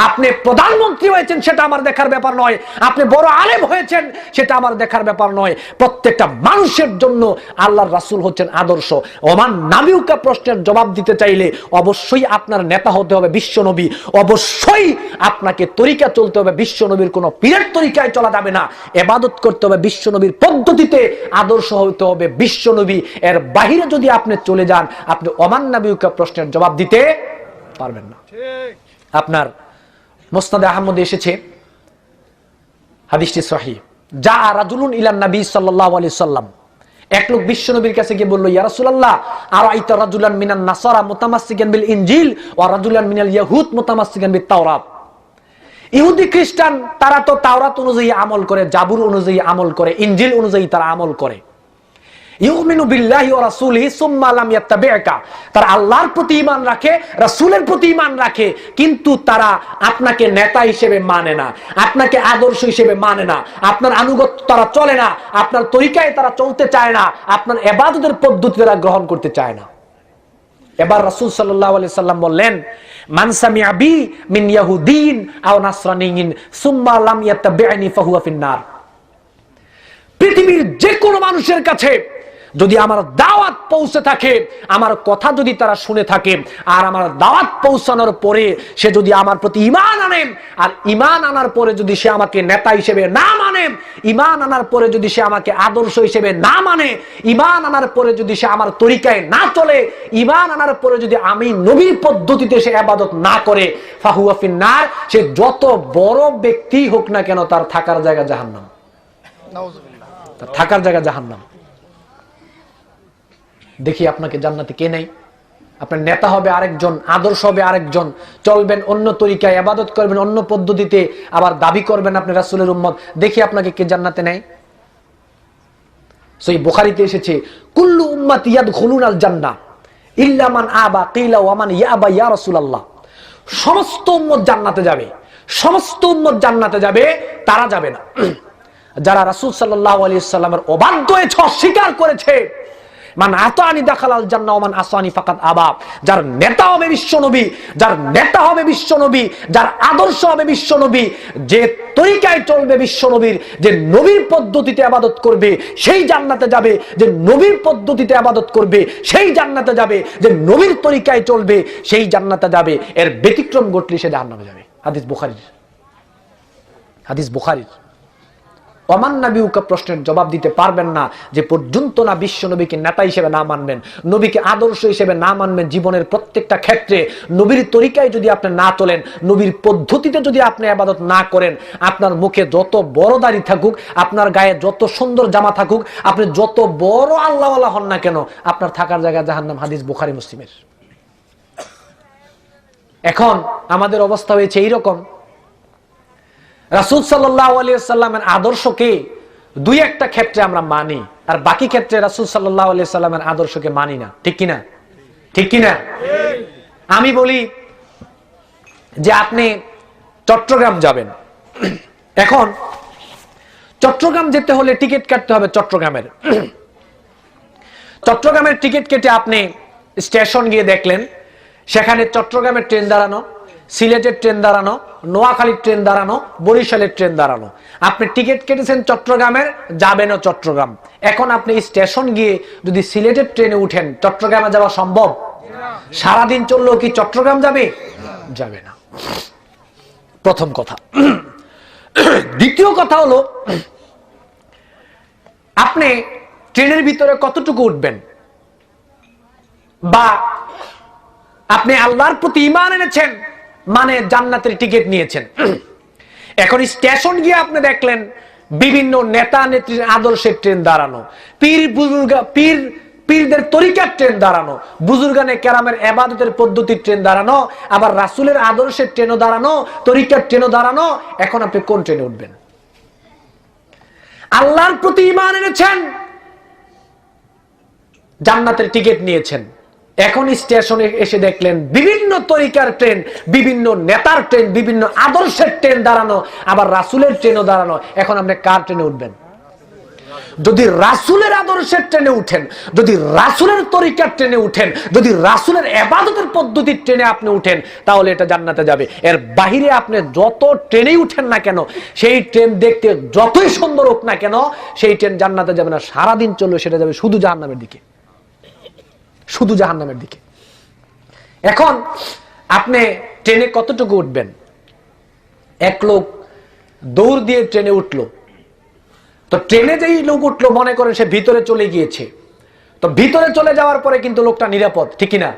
আপনি প্রধানমন্ত্রী হয়েছেন সেটা আমার দেখার ব্যাপার নয়, আপনি বড় আলেম হয়েছেন সেটা আমার দেখার ব্যাপার নয়। প্রত্যেকটা মানুষের জন্য আল্লাহর রাসূল হচ্ছেন আদর্শ। ওমান নাবিউকা প্রশ্নের জবাব দিতে চাইলে অবশ্যই আপনার নেতা হতে হবে বিশ্ব নবী, অবশ্যই আপনাকে তরিকা চলতে হবে বিশ্ব নবীর, কোনো পীরের তরিকায় চলা যাবে না। ইবাদত করতে হবে বিশ্ব নবীর পদ্ধতিতে, আদর্শ হতে হবে বিশ্ব নবী। এর বাহিরে যদি আপনি চলে যান, আপনি ওমান নাবিউকা প্রশ্নের জবাব দিতে পারবেন না। আপনার মুসনাদে আহমদে এসেছে, হাদিসটি সহিহ, যা রাজুলুন ইলান নবী সাল্লাল্লাহু আলাইহি সাল্লাম, এক লোক বিশ্ব নবীর কাছে গিয়ে বলল, ইয়া রাসূলুল্লাহ, আরাইতা রাজুলান মিনান নাসারা মুতামাসসিকান বিল ইনজিল ওয়া রাজুলান মিনাল ইয়াহুদ মুতামাসসিকান বিত তাওরাত। ইহুদি খ্রিস্টান তারা তো তাওরাত অনুযায়ী আমল করে, জাবুর অনুযায়ী আমল করে, ইনজিল অনুযায়ী তারা আমল করে। ইউমিনু বিল্লাহি ওয়া রাসূলিহি সুম্মা লাম ইয়াত্তাবি'কা, তারা আল্লাহর প্রতি ঈমান রাখে, রাসূলের প্রতি ঈমান রাখে, কিন্তু তারা আপনাকে নেতা হিসেবে মানে না, আপনাকে আদর্শ হিসেবে মানে না, আপনার আনুগত্য তারা চলে না, আপনার তরিকায় তারা চলতে চায় না, আপনার ইবাদতের পদ্ধতি তারা গ্রহণ করতে চায় না। এবার রাসূল সাল্লাল্লাহু আলাইহি সাল্লাম বললেন, মান সামি'a বি মিন ইয়াহুদিন আও নাসরানিয়িন সুম্মা লাম ইয়াত্তাবি'নি ফাহুয়া ফিন-নার। পৃথিবীর যে কোনো মানুষের কাছে যদি আমার দাওয়াত পৌঁছে থাকে, আমার কথা যদি তারা শুনে থাকে, আর আমার দাওয়াত পৌঁছানোর পরে সে যদি আমার প্রতি ঈমান আনে, আর ঈমান আনার পরে যদি সে আমাকে নেতা হিসেবে না মানে, ঈমান আনার পরে যদি সে আমাকে আদর্শ হিসেবে না মানে, ঈমান আনার পরে যদি সে আমার তরিকায় না চলে, ঈমান আনার পরে যদি আমি নবীর পদ্ধতিতে সে ইবাদত না করে, ফাহুয়া ফিন-নার, সে যত বড় ব্যক্তি হোক না কেন তার থাকার জায়গা জাহান্নাম। নাউযুবিল্লাহ, তার থাকার জায়গা জাহান্নাম। দেখি আপনাকে জান্নাতে কে নেই? আপনার নেতা হবে আরেকজন, আদর্শ হবে আরেকজন, চলবেন অন্য তরিকায়, ইবাদত করবেন অন্য পদ্ধতিতে, আবার দাবি করবেন আপনি রাসূলের উম্মত। দেখি আপনাকে কে জান্নাতে নেয়। সহিহ বুখারীতে এসেছে, কুল্লু উম্মতি ইয়াদখুলুনাল জান্নাহ ইল্লা মান আবা কিলা ওয়া মান ইয়াবা ইয়া রাসূলুল্লাহ। সমস্ত উম্মত জান্নাতে যাবে, সমস্ত উম্মত জান্নাতে যাবে, তারা যাবে না যারা রাসূল সাল্লাল্লাহু আলাইহি সাল্লামের অবাধ্য হয়েছে, অস্বীকার করেছে, মান আতানি দাখালাল জান্নাহ ওয়া মান আসানি ফাকাদ আবা। যার নেতা হবে বিশ্বনবী, যার নেতা হবে বিশ্বনবী, যার আদর্শ হবে বিশ্বনবী, যে তরিকায় চলবে বিশ্বনবীর, যে নবীর পদ্ধতিতে ইবাদত করবে সেই জান্নাতে যাবে, যে নবীর পদ্ধতিতে ইবাদত করবে সেই জান্নাতে যাবে, যে নবীর তরিকায় চলবে সেই জান্নাতে যাবে। এর ব্যতিক্রম ঘটলে সে জাহান্নামে যাবে। হাদিস বুখারীর, হাদিস বুখারীর। ওমান নবীউকা প্রশ্নের জবাব দিতে পারবেন না যে পর্যন্ত না বিশ্ব নবীকে নেতা হিসেবে না মানবেন, নবীকে আদর্শ হিসেবে না মানবেন। জীবনের প্রত্যেকটা ক্ষেত্রে নবীর তরিকায় যদি আপনি না চলেন, নবীর পদ্ধতিতে যদি আপনি ইবাদত না করেন, আপনার মুখে যত বড় দাড়ি থাকুক, আপনার গায়ে যত সুন্দর জামা থাকুক, আপনি যত বড় আল্লাহওয়ালা হন না কেন, আপনার থাকার জায়গা জাহান্নাম। হাদিস বুখারী মুসলিমের। এখন আমাদের অবস্থা হয়েছে এইরকম, রাসূল সাল্লাল্লাহু আলাইহি ওয়াসাল্লামের আদর্শকে দুই একটা ক্ষেত্রে আমরা মানি, আর বাকি ক্ষেত্রে রাসূল সাল্লাল্লাহু আলাইহি ওয়াসাল্লামের আদর্শকে মানি না। ঠিক কিনা? ঠিক কিনা? আমি বলি যে আপনি চট্টগ্রাম যাবেন, এখন চট্টগ্রাম যেতে হলে টিকিট কাটতে হবে চট্টগ্রামের। চট্টগ্রামের টিকিট কেটে আপনি স্টেশন গিয়ে দেখলেন সেখানে চট্টগ্রামের ট্রেন দাঁড়ানো, সিলেটের ট্রেন দাঁড়ানো, নোয়াখালীর ট্রেন দাঁড়ানো, বরিশালের ট্রেন দাঁড়ানো। আপনি টিকিট কেটেছেন চট্টগ্রামের, যাবেনও চট্টগ্রাম। এখন আপনি স্টেশন গিয়ে যদি সিলেটের ট্রেনে উঠেন, চট্টগ্রামে যাওয়া সম্ভব? সারাদিন চললেও কি চট্টগ্রাম যাবে? যাবে না। প্রথম কথা। দ্বিতীয় কথা হলো, আপনি ট্রেনের ভিতরে কতটুকু উঠবেন, বা আপনি আল্লাহর প্রতি ঈমান এনেছেন মানে জান্নাতের টিকিট নিয়েছেন। এখন স্টেশন গিয়ে আপনি দেখলেন বিভিন্ন নেতা নেত্রীর আদর্শের ট্রেন দাঁড়ানো, পীরদের তরিকার ট্রেন দাঁড়ানো, বুজুর্গানে কেরামের ইবাদতের পদ্ধতির ট্রেন দাঁড়ানো, আবার রাসূলের আদর্শের ট্রেনও দাঁড়ানো, তরিকার ট্রেনও দাঁড়ানো। এখন আপনি কোন ট্রেনে উঠবেন? আল্লাহর প্রতি ঈমান এনেছেন, জান্নাতের টিকিট নিয়েছেন, এখন স্টেশনে এসে দেখলেন বিভিন্ন তরিকার ট্রেন, বিভিন্ন নেতার ট্রেন, বিভিন্ন আদর্শের ট্রেন দাঁড়ানো, আবার রাসূলের ট্রেনও দাঁড়ানো। এখন আপনি কার ট্রেনে উঠবেন? যদি রাসূলের আদর্শের ট্রেনে উঠেন, যদি রাসূলের তরিকার ট্রেনে উঠেন, যদি রাসূলের ইবাদতের পদ্ধতির ট্রেনে আপনি উঠেন, তাহলে এটা জান্নাতে যাবে। এর বাহিরে আপনি যত ট্রেনেই উঠেন না কেন, সেই ট্রেন দেখতে যতই সুন্দর হোক না কেন, সেই ট্রেন জান্নাতে যাবে না। সারাদিন চললে সেটা যাবে শুধু জাহান্নামের দিকে, শুধু জাহান্নামের দিকে। এখন আপনি ট্রেনে কতটুকু উঠবেন? এক লোক দৌড় দিয়ে ট্রেনে উঠলো, তো ট্রেনে যেই লোক উঠলো মনে করেন সে ভিতরে চলে গিয়েছে, তো ভিতরে চলে যাওয়ার পরে কিন্তু লোকটা নিরাপদ। ঠিক কিনা?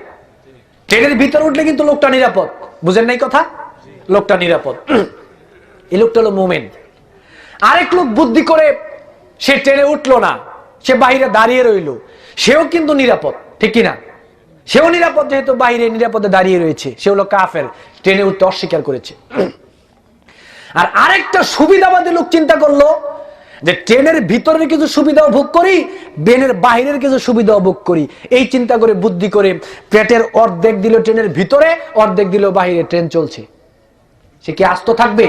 ট্রেনের ভিতরে উঠলে কিন্তু লোকটা নিরাপদ। বুঝেন নাই কথা? লোকটা নিরাপদ। এই লোকটা হলো মুমিন। আরেক লোক বুদ্ধি করে সে ট্রেনে উঠলো না, সে বাইরে দাঁড়িয়ে রইল, সেও কিন্তু নিরাপদ। ঠিক কিনা? সেও নিরাপদ, যেহেতু বাইরে নিরাপদে দাঁড়িয়ে রয়েছে। সে হলো কাফের, ট্রেনে উঠতে অস্বীকার করেছে। আর আরেকটা সুবিধাবাদী লোক চিন্তা করলো যে ট্রেনের ভিতরের কিছু সুবিধাও ভোগ করি, ট্রেনের বাহিরের কিছু সুবিধাও ভোগ করি। এই চিন্তা করে বুদ্ধি করে পেটের অর্ধেক দিল ট্রেনের ভিতরে, অর্ধেক দিল বাহিরে। ট্রেন চলছে, সে কি আস্ত থাকবে?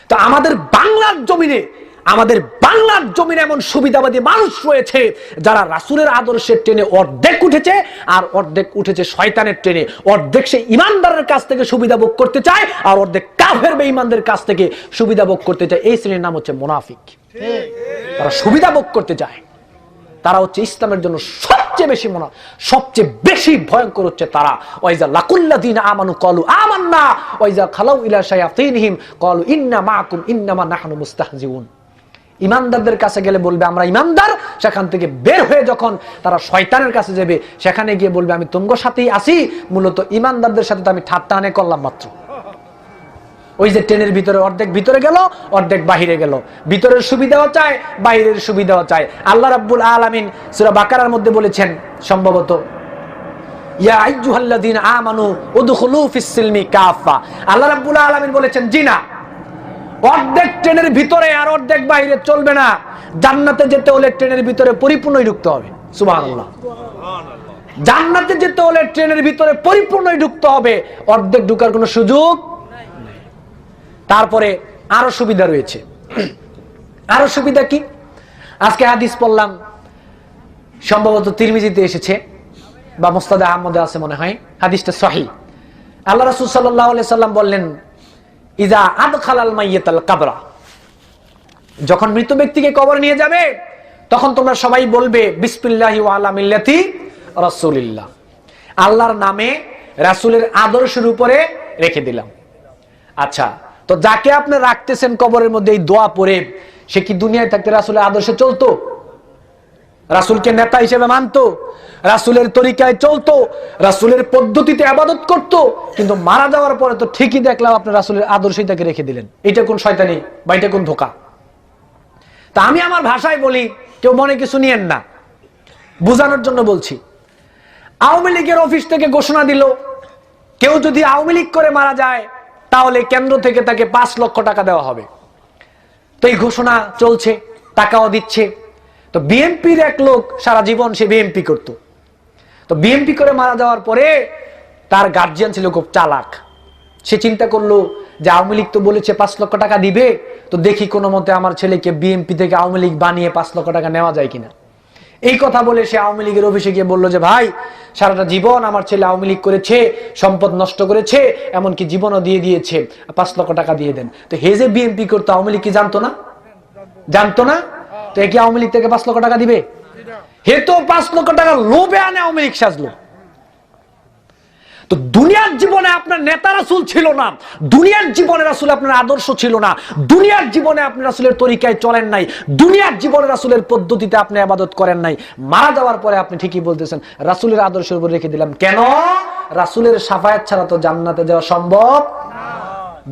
তো আমাদের বাংলার জমিনে, আমাদের বাংলার জমিনে এমন সুবিধাবাদী মানুষ রয়েছে যারা রাসূলের আদর্শের ট্রেনে অর্ধেক উঠেছে, আর অর্ধেক উঠেছে শয়তানের ট্রেনে। অর্ধেক সে ইমানদারের কাছ থেকে সুবিধা ভোগ করতে চায়, আর অর্ধেক কাফের বেঈমানদের কাছ থেকে সুবিধা ভোগ করতে চায়। এই শ্রেণীর নাম হচ্ছে মুনাফিক। তারা সুবিধা ভোগ করতে চায়, তারা হচ্ছে ইসলামের জন্য সবচেয়ে বেশি সবচেয়ে বেশি ভয়ঙ্কর হচ্ছে তারা। ওয়াইজা লাকুল্লাযিনা আমানু ক্বালু আমান্না ওয়াইজা খালাউ ইলা শায়াতিনহিম ক্বালু ইন্না মাআকুম ইন্নামা নাহনু মুস্তাহজিউন। ইমানদারদের কাছে গেলে বলবে আমরা ইমানদার, সেখান থেকে বের হয়ে যখন তারা শয়তানের কাছে যাবে, সেখানে গিয়ে বলবে আমি তোমার সাথেই আছি, মূলত ইমানদারদের সাথে তো আমি ঠাট্টাহানি করলাম মাত্র। ওই যে ট্রেনের ভিতরে অর্ধেক ভিতরে গেল, অর্ধেক বাহিরে গেল, ভিতরের সুবিধাও চায়, বাহিরের সুবিধাও চায়। আল্লাহ রাব্বুল আলামিন সূরা বাকারার মধ্যে বলেছেন সম্ভবত, ইয়া আইয়ুহাল্লাযীনা আমানু উদখুলু ফিস-সিলমি কাফা। আল্লাহ রাব্বুল আলামিন বলেছেন জি না, অর্ধেক ট্রেনের ভিতরে আর অর্ধেক বাইরে চলবে না। জান্নাতে যেতে হলে ট্রেনের ভিতরে পরিপূর্ণই ঢুকতে হবে। সুবহানাল্লাহ। জান্নাতে যেতে হলে ট্রেনের ভিতরে পরিপূর্ণই ঢুকতে হবে, অর্ধেক ঢুকার কোনো সুযোগ নেই। তারপরে আরো সুবিধা রয়েছে। আরো সুবিধা কি? আজকে হাদিস পড়লাম, সম্ভবত তিরমিজিতে এসেছে বা মুস্তাদে আহমদে আছে মনে হয়, হাদিসটা সহিহ। আল্লাহ রাসূল সাল্লাল্লাহু আলাইহি সাল্লাম বললেন, ইযা আদখালাল মাইয়াতাল কাবরা, যখন মৃত ব্যক্তিকে কবর নিয়ে যাবে তখন তোমরা সবাই বলবে বিসমিল্লাহি ওয়া আলা মিল্লাতি রাসূলিল্লাহ, আল্লাহর নামে রাসূলের আদর্শের উপরে রেখে দিলাম। আচ্ছা, তো যাকে আপনি রাখতেছেন কবরের মধ্যে এই দোয়া পড়ে, সে কি দুনিয়ায় থাকতে রাসূলের আদর্শে চলতো? রাসূলকে নেতা হিসেবে মানতো, রাসূলের তরিকায় চলতো, রাসূলের পদ্ধতিতে ইবাদত করত, কিন্তু মারা যাওয়ার পরে তো ঠিকই দেখলাম আপনি রাসূলের আদর্শই তাকে রেখে দিলেন। এটা কোন শয়তানি বা এটা কোন ধোঁকা? তা আমি আমার ভাষায় বলি, কেউ মনে কিছু নিয়েন না, বোঝানোর জন্য বলছি। আওয়ামী লীগের অফিস থেকে ঘোষণা দিল, কেউ যদি আওয়ামী লীগ করে মারা যায় তাহলে কেন্দ্র থেকে তাকে 5 লক্ষ টাকা দেওয়া হবে। তো এই ঘোষণা চলছে, টাকাও দিচ্ছে। তো বিএনপির এক লোক সারা জীবন সে বিএনপি করত, তো বিএনপি করে মারা যাওয়ার পরে তার গার্জিয়ান ছিল খুব চালাক। সে চিন্তা করলো যে আওয়ামী লীগ তো বলেছে 5 লক্ষ টাকা দিবে, তো দেখি কোনো মতে আমার ছেলেকে বিএনপি থেকে আওয়ামী লীগ বানিয়ে 5 লক্ষ টাকা নেওয়া যায় কিনা। এই কথা বলে সে আওয়ামী লীগের অফিসে গিয়ে বললো যে ভাই, সারাটা জীবন আমার ছেলে আওয়ামী লীগ করেছে, সম্পদ নষ্ট করেছে, এমনকি জীবনও দিয়ে দিয়েছে, 5 লক্ষ টাকা দিয়ে দেন। তো হে যে বিএনপি করতো, আওয়ামী লীগ কি জানতো না? জানতো না? তো এ কি আওয়ামী লীগ থেকে 5 লক্ষ টাকা দিবে? হে তো 5 লক্ষ টাকা লোভে আনে আওয়ামী লীগ সাজলো। তো দুনিয়ার জীবনে আপনার নেতা রাসূল ছিল না, দুনিয়ার জীবনে রাসূল আপনার আদর্শ ছিল না, দুনিয়ার জীবনে আপনি রাসূলের তরিকায় চলেন নাই, দুনিয়ার জীবনে রাসূলের পদ্ধতিতে আপনি ইবাদত করেন নাই। মারা যাওয়ার পরে আপনি ঠিকই বলতেছেন রাসূলের আদর্শের উপর রেখে দিলাম। কেন? রাসূলের শাফায়াত ছাড়া তো জান্নাতে যাওয়া সম্ভব না।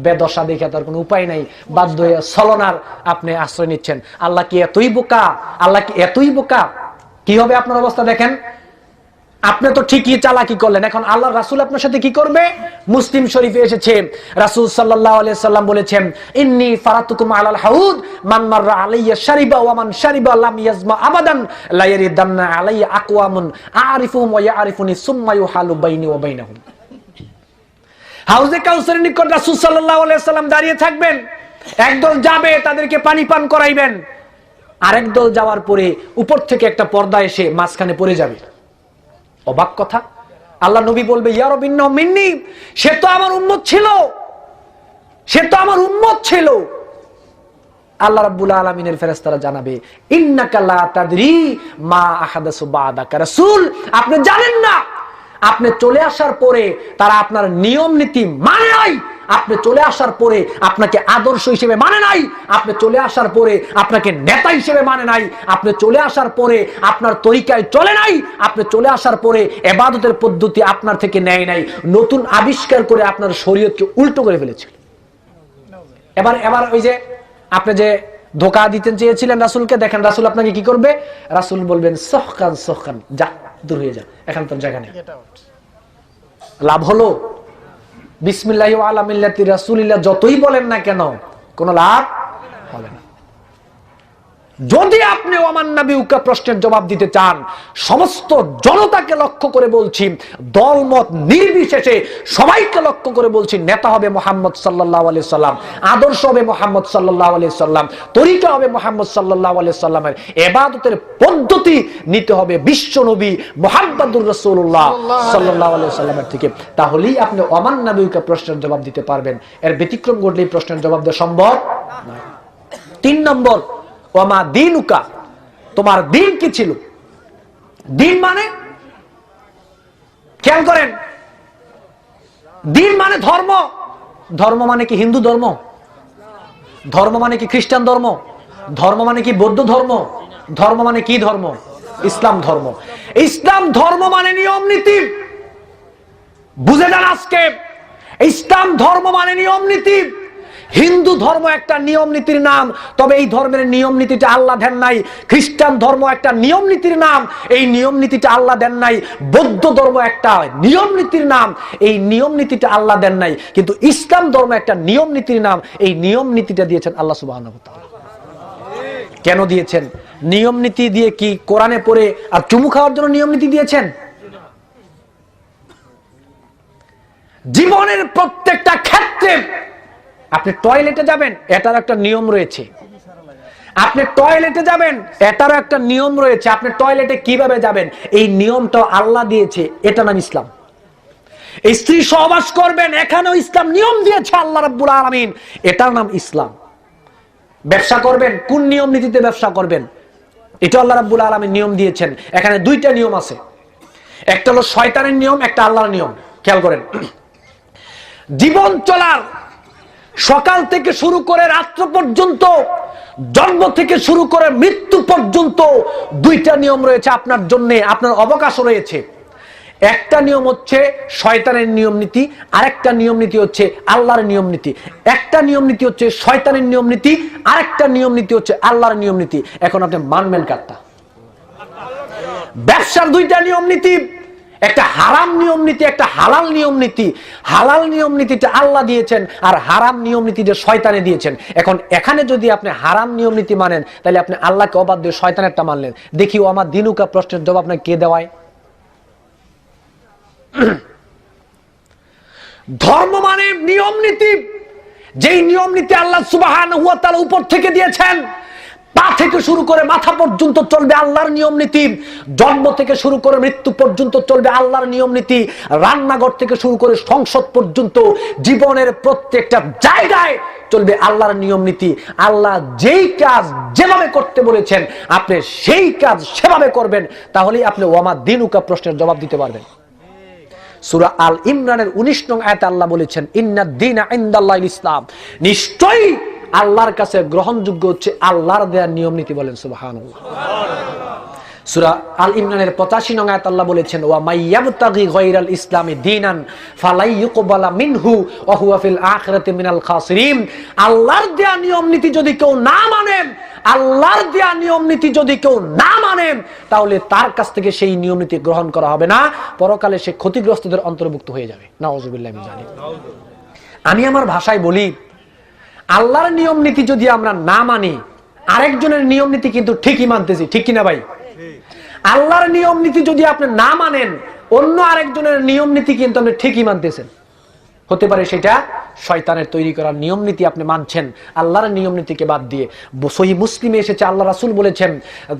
বেদশা দেখে তার কোনো উপায় নাই, বাধ্য হয়ে ছলনার আপনি আশ্রয় নিচ্ছেন। আল্লাহ কি এতই বোকা? আল্লাহ কি এতই বোকা? কি হবে আপনার অবস্থা দেখেন। আপনি তো ঠিকই চালাকি করলেন, এখন আল্লাহর রাসূল আপনার সাথে কি করবে? মুসলিম শরীফে এসেছে রাসূল সাল্লাল্লাহু আলাইহি সাল্লাম বলেছেন, ইন্নী ফারাতুকুম আলাল হাউদ মান মাররা আলাইয়া শারিবা ওয়া মান শারিবা লাম ইয়াজমা আবাদান লা ইয়ারিদান্না আলাইয়া আকওয়ামুন আরিফুহুম ওয়া ইয়ারিফুনি সুম্মা ইউহালু বাইনি ওয়া বাইনাহুম। হাউজে কাউসারের নিকট রাসূল সাল্লাল্লাহু আলাইহি সাল্লাম দাঁড়িয়ে থাকবেন, একদল যাবে, তাদেরকে পানি পান করাইবেন, আরেক দল যাওয়ার পরে উপর থেকে একটা পর্দা এসে মাঝখানে পড়ে যাবে। অবাক কথা, আল্লাহ নবী বলবে ইয়া রাব্বি ইন্নাহু মিন্নি, সে তো আমার উম্মত ছিল, সে তো আমার উম্মত ছিল। আল্লাহ রাব্বুল আলামিনের ফেরেশতারা জানাবে ইন্নাকা লা তাদরি মা আহাদাসু বাদাকা, রাসূল আপনি জানেন না, আপনি চলে আসার পরে তারা আপনার নিয়ম নীতি মানে নাই, আপনি চলে আসার পরে আপনাকে আদর্শ হিসেবে মানে নাই, আপনি চলে আসার পরে আপনাকে নেতা হিসেবে মানে নাই, আপনি চলে আসার পরে আপনার তরিকায় চলে নাই, আপনি চলে আসার পরে ইবাদতের পদ্ধতি আপনার থেকে নেয় নাই, নতুন আবিষ্কার করে আপনার শরীয়তকে উল্টো করে ফেলেছিল। এবার ওই যে আপনি যে ধোঁকা দিতে চেয়েছিলেন রাসূলকে, দেখেন রাসূল আপনাকে কি করবে? রাসূল বলবেন সহকান সহকান, যা দূর হয়ে যা, এখন তোর জায়গা নেই। লাভ হলো? বিসমিল্লাহি ওয়া আলা মিল্লাতি রাসূলিল্লাহ যতই বলেন না কেন কোনো লাভ হবে না। যদি আপনি ওমান নাবিউকা প্রশ্নের জবাব দিতে চান, সমস্ত জনতাকে লক্ষ্য করে বলছি, দলমত নির্বিশেষে সবাইকে লক্ষ্য করে বলছি, নেতা হবে মুহাম্মদ সাল্লাল্লাহু আলাইহি সাল্লাম, আদর্শ হবে মুহাম্মদ সাল্লাল্লাহু আলাইহি সাল্লাম, তরিকা হবে মুহাম্মদ সাল্লাল্লাহু আলাইহি সাল্লামের, ইবাদতের পদ্ধতি নিতে হবে বিশ্ব নবী মুহাম্মদুর রাসূলুল্লাহ সাল্লাল্লাহু আলাইহি সাল্লামের থেকে। তাহলেই আপনি ওমান নাবিউকা প্রশ্নের জবাব দিতে পারবেন। এর ব্যতিক্রম ঘটলেই প্রশ্নের জবাব দেওয়া সম্ভব নয়। 3 নম্বর, ওমা দীনুকা, তোমার দিন কি ছিল? দিন মানে খেয়াল করেন, দিন মানে ধর্ম। ধর্ম মানে কি হিন্দু ধর্ম? ধর্ম মানে কি খ্রিস্টান ধর্ম? ধর্ম মানে কি বৌদ্ধ ধর্ম? ধর্ম মানে কি ধর্ম? ইসলাম ধর্ম। ইসলাম ধর্ম মানে নিয়ম নীতি। বুঝে যান আজকে, ইসলাম ধর্ম মানে নিয়ম নীতি। হিন্দু ধর্ম একটা নিয়ম নীতির নাম, তবে এই ধর্মের নিয়ম নীতিটা আল্লাহ দেন নাই। খ্রিস্টান ধর্ম একটা নিয়ম নীতির নাম, এই নিয়ম নীতিটা আল্লাহ দেন নাই। বৌদ্ধ ধর্ম একটা নিয়ম নীতির নাম, এই নিয়ম নীতিটা আল্লাহ দেন নাই। কিন্তু ইসলাম ধর্ম একটা নিয়ম নীতির নাম, এই নিয়ম নীতিটা দিয়েছেন আল্লাহ সুবহানাহু ওয়া তাআলা। কেন দিয়েছেন? নিয়ম নীতি দিয়ে কি কোরআনে পড়ে আর চুমু খাওয়ার জন্য নিয়ম নীতি দিয়েছেন? জীবনের প্রত্যেকটা ক্ষেত্রে আপনি টয়লেটে যাবেন, এটার একটা নিয়ম রয়েছে। আপনি টয়লেটে যাবেন, এটারও একটা নিয়ম রয়েছে। আপনি টয়লেটে কিভাবে যাবেন এই নিয়মটা আল্লাহ দিয়েছে, এটা নাম ইসলাম। স্ত্রী সহবাস করবেন, এখানেও ইসলাম নিয়ম দিয়েছে আল্লাহ রাব্বুল আলামিন, এটার নাম ইসলাম। ব্যবসা করবেন, কোন নিয়ম নীতিতে ব্যবসা করবেন, এটা আল্লাহ রাব্বুল আলামিন নিয়ম দিয়েছেন। এখানে দুইটা নিয়ম আছে, একটা হলো শয়তানের নিয়ম, একটা আল্লাহর নিয়ম। খেয়াল করেন, জীবন চলার সকাল থেকে শুরু করে রাত্র পর্যন্ত, জন্ম থেকে শুরু করে মৃত্যু পর্যন্ত দুইটা নিয়ম রয়েছে আপনার জন্য, আপনার অবকাশ রয়েছে। একটা নিয়ম হচ্ছে শয়তানের নিয়ম নীতি, আরেকটা নিয়ম নীতি হচ্ছে আল্লাহর নিয়ম নীতি। একটা নিয়ম নীতি হচ্ছে শয়তানের নিয়ম নীতি, আরেকটা নিয়ম নীতি হচ্ছে আল্লাহর নিয়ম নীতি। এখন আপনি মানবেন কারটা? ব্যবসার দুইটা নিয়ম নীতি, একটা হারাম নিয়ম নীতি, একটা হালাল নিয়ম নীতি। হালাল নিয়ম নীতিটা আল্লাহ দিয়েছেন, আর হারাম নিয়ম নীতিটা শয়তানে দিয়েছেন। এখন এখানে যদি আপনি হারাম নিয়ম নীতি মানেন, তাহলে আপনি আল্লাহকে অবাধ্য দিয়ে শয়তানেরটা মানলেন। দেখি ও আমার দিনুকা প্রশ্নের জবাব আপনাকে কে দেওয়ায়? ধর্ম মানে নিয়ম নীতি, যেই নিয়ম নীতি আল্লাহ সুবহানাহু ওয়া তাআলা উপর থেকে দিয়েছেন। পা থেকে শুরু করে মাথা পর্যন্ত চলবে আল্লাহর নিয়ম নীতি, জন্ম থেকে শুরু করে মৃত্যু পর্যন্ত চলবে আল্লাহর নিয়ম নীতি, রান্নাঘর থেকে শুরু করে সংসদ পর্যন্ত জীবনের প্রত্যেকটা জায়গায় চলবে আল্লাহর নিয়ম নীতি। আল্লাহ যেই কাজ যেভাবে করতে বলেছেন আপনি সেই কাজ সেভাবে করবেন, তাহলেই আপনি ওয়ামা দিনুকা প্রশ্নের জবাব দিতে পারবেন। সূরা আল ইমরানের 19 নং আয়াতে আল্লাহ বলেছেন, ইন্নাদ দীনা ইনদাল্লাহিল ইসলাম, নিশ্চয়ই আল্লাহর কাছে গ্রহণযোগ্য হচ্ছে আল্লাহর দেয়া নিয়ম নীতি। বলেন সুবহানাল্লাহ। সূরা আল ইমরানের 85 নং আয়াতে আল্লাহ বলেছেন, ওয়া মাইয়াবতাগি গায়রাল ইসলামি দীনান ফালাই ইউকবালা মিনহু ওয়া হুয়া ফিল আখিরাতি মিনাল খাসিরিন। আল্লাহর দেয়া নিয়ম নীতি যদি কেউ না মানেন, আল্লাহর দেয়া নিয়ম নীতি যদি কেউ না মানেন, তাহলে তার কাছ থেকে সেই নিয়ম নীতি গ্রহণ করা হবে না, পরকালে সে ক্ষতিগ্রস্তদের অন্তর্ভুক্ত হয়ে যাবে। নাউযুবিল্লাহি মিন যালিক। আমি আমার ভাষায় বলি, আল্লাহর নিয়ম নীতি যদি আমরা না মানি, আরেকজনের নিয়ম নীতি কিন্তু ঠিকই মানতেছি, ঠিক কিনা ভাই? আল্লাহর নিয়ম নীতি যদি আপনি না মানেন, অন্য আরেকজনের নিয়ম নীতি কিন্তু আপনি ঠিকই মানতেছেন। হতে পারে সেটা শয়তানের তৈরি করা নিয়ম নীতি আপনি মানছেন আল্লাহর নিয়ম নীতিকে বাদ দিয়ে। সহিহ মুসলিমে এসেছে, আল্লাহ রাসূল বলেছেন,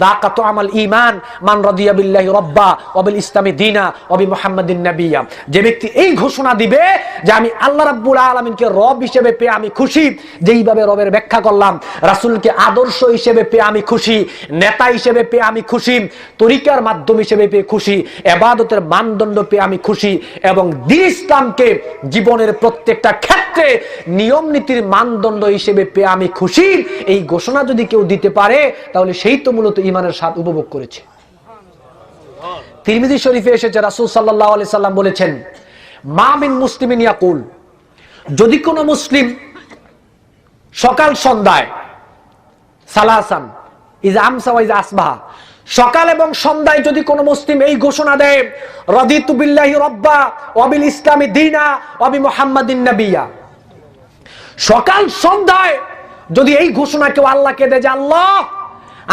যাকাতু আমাল ঈমান মান রাদিয়া বিল্লাহি রাব্বা ওয়া বিল ইসলামি দীনা ওয়া বি মুহাম্মাদিন নাবিয়্যা। যে ব্যক্তি এই ঘোষণা দিবে যে আমি আল্লাহ রাব্বুল আলামিনকে রব হিসেবে পেয়ে আমি খুশি, যেইভাবে রবের ব্যাখ্যা করলাম, রাসূলকে আদর্শ হিসেবে পেয়ে আমি খুশি, নেতা হিসেবে পেয়ে আমি খুশি, তরিকার মাধ্যম হিসেবে পেয়ে খুশি, ইবাদতের মানদণ্ড পেয়ে আমি খুশি, এবং দ্বীন ইসলামকে জীবনের প্রত্যেকটা ক্ষেত্রে নিয়ম নীতির মানদণ্ড হিসেবে পেয়ে আমি খুশি, এই ঘোষণা যদি কেউ দিতে পারে, তাহলে সেই তো মূলত ঈমানের স্বাদ উপভোগ করেছে। তিরমিজি শরীফে এসেছে, রাসূল সাল্লাল্লাহু আলাইহি সাল্লাম বলেছেন, মা মিন মুসলিমিন ইয়াকুল, যদি কোনো মুসলিম সকাল সন্ধ্যায়, সালাসান ইযা আমসা ওয়া ইযা আসবাহা, সকাল এবং সন্ধ্যায় যদি কোনো মুসলিম এই ঘোষণা দেয়, রাদিতু বিল্লাহি রাব্বা ওয়া বিল ইসলামি দীনা ওয়া বি মুহাম্মাদিন নাবিয়্যা, সকাল সন্ধ্যায় যদি এই ঘোষণা কেউ আল্লাহকে দেয় যে আল্লাহ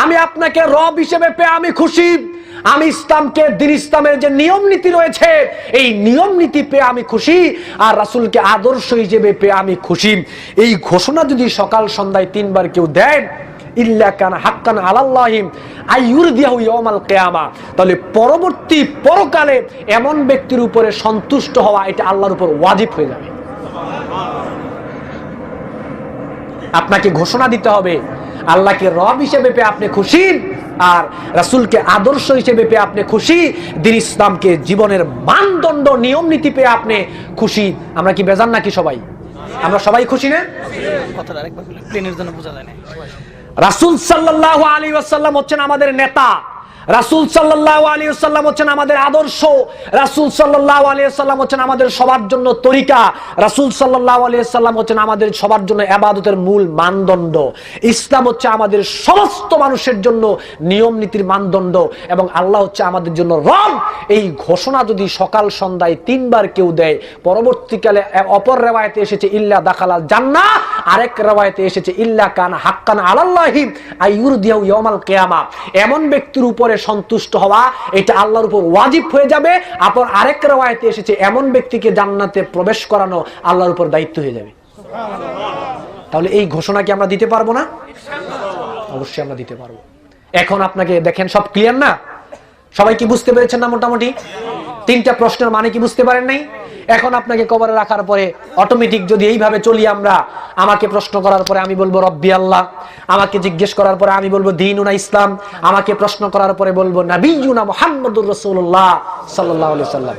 আমি আপনাকে রব হিসেবে পেয়ে আমি খুশি, আমি ইসলামকে, দ্বীন ইসলামের যে নিয়ম নীতি রয়েছে এই নিয়ম নীতি পেয়ে আমি খুশি, আর রাসূলকে আদর্শ হিসেবে পেয়ে আমি খুশি, এই ঘোষণা যদি সকাল সন্ধ্যায় 3 বার কেউ দেয়, ইল্লা কানা হাক্কান আলাল্লাহি আইয়ুরদিয়াহু ইয়াউমাল কিয়ামা, তাহলে পরবর্তী পরকালে এমন ব্যক্তির উপরে সন্তুষ্ট হওয়া এটা আল্লাহর উপর ওয়াজিব হয়ে যাবে। আপনাকে ঘোষণা দিতে হবে আল্লাহকে রব হিসেবে পেয়ে আপনি খুশি, আর রাসূলকে আদর্শ হিসেবে পেয়ে আপনি খুশি, দ্বীন ইসলামকে জীবনের মানদণ্ড নিয়ম নীতি পেয়ে আপনি খুশি। আমরা কি বেজান নাকি সবাই? আমরা সবাই খুশি না? কথাটা আরেকবার বলেন, প্লেনের জন্য বোঝা যায় না। রাসূল সাল্লাল্লাহু আলাইহি ওয়াসাল্লাম হচ্ছেন আমাদের নেতা, রাসূল সাল্লাল্লাহু আলাইহি ওয়াসাল্লাম হচ্ছেন আমাদের আদর্শ, রাসূল সাল্লাল্লাহু আলাইহি ওয়াসাল্লাম হচ্ছেন আমাদের সবার জন্য তরিকা, রাসূল সাল্লাল্লাহু আলাইহি ওয়াসাল্লাম হচ্ছেন আমাদের সবার জন্য ইবাদতের মূল মানদণ্ড, ইসলাম হচ্ছে আমাদের সমস্ত মানুষের জন্য নিয়ম নীতির মানদণ্ড, এবং আল্লাহ হচ্ছে আমাদের জন্য রব। এই ঘোষণা যদি সকাল সন্ধ্যায় 3 বার কেউ দেয়, পরবর্তীকালে অপর রিওয়ায়াতে এসেছে ইল্লা দাখালাল জান্নাহ, আরেক রিওয়ায়াতে এসেছে ইল্লা কানা হাক্কান আলাল্লাহি আইয়ুরদিয়াহু ইয়াউমাল কিয়ামা, এমন ব্যক্তির উপরে সন্তুষ্ট হওয়া এটা আল্লাহর উপর ওয়াজিব হয়ে যাবে। আবার আরেক riwayate এসেছে এমন ব্যক্তিকে জান্নাতে প্রবেশ করানো আল্লাহর উপর দায়িত্ব হয়ে যাবে। তাহলে এই ঘোষণা কি আমরা দিতে পারবো না? অবশ্যই আমরা দিতে পারবো। এখন আপনাকে দেখেন সব ক্লিয়ার না? সবাই কি বুঝতে পেরেছেন না? মোটামুটি তিনটা প্রশ্নের মানে কি বুঝতে পারেন নাই? এখন আপনাকে কবরে রাখার পরে অটোমেটিক যদি এইভাবে চলি আমরা, আমাকে প্রশ্ন করার পরে আমি বলবো রব্বি আল্লাহ, আমাকে জিজ্ঞেস করার পরে আমি বলবো দীনুনা ইসলাম, আমাকে প্রশ্ন করার পরে বলবো নবিয়ুনা মুহাম্মদুর রাসূলুল্লাহ সাল্লাল্লাহু আলাইহি সাল্লাম।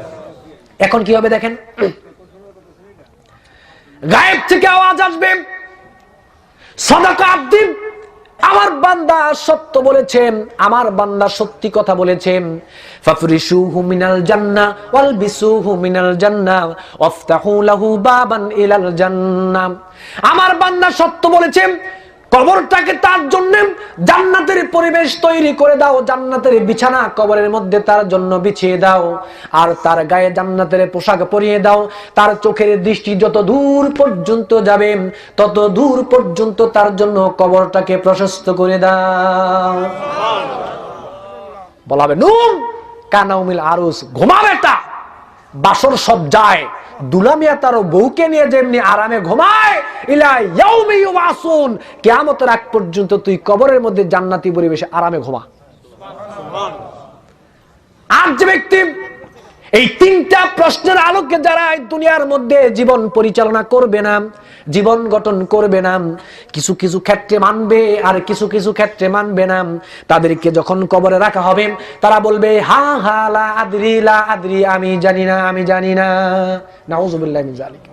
এখন কি হবে দেখেন, গায়েব থেকে আওয়াজ আসবে, সাদাকা আব্দি, আমার বান্দা সত্য বলেছেন, আমার বান্দা সত্যি কথা বলেছেন। ফাফরিশুহু মিনাল জান্নাহ ওয়ালবিসুহু মিনাল জান্নাহ ওয়াফতাহু লাহু বাবান ইলাল জান্নাহ। আমার বান্দা সত্য বলেছেন, কবরটাকে তার জন্য জান্নাতের পরিবেশ তৈরি করে দাও, জান্নাতের বিছানা কবরের মধ্যে তার জন্য বিছিয়ে দাও, আর তার গায়ে জান্নাতের পোশাক পরিয়ে দাও। তার চোখের দৃষ্টি যত দূর পর্যন্ত যাবে তত দূর পর্যন্ত তার জন্য কবরটাকে প্রশস্ত করে দাও। বলা হবে নুম কানাউমিল আরুস, ঘুমা বেটা, বাসর সব যায়, দুলামিয়া তার বউকে নিয়ে যেমনি আরামে ঘুমায়, ইলা ইয়াউমি ইউবাসুন, কিয়ামতের আগ পর্যন্ত তুই কবরের মধ্যে জান্নাতি পরিবেশে আরামে ঘুমা। আর যে ব্যক্তি এই তিনটা প্রশ্নের আলোকে যারা এই দুনিয়ার মধ্যে জীবন পরিচালনা করবে না, জীবন গঠন করবে না, কিছু কিছু ক্ষেত্রে মানবে আর কিছু কিছু ক্ষেত্রে মানবে না, তাদেরকে যখন কবরে রাখা হবে তারা বলবে হা হা লা আদরি, আমি জানি না, আমি জানি না। নাউযুবিল্লাহি মিন যালিক।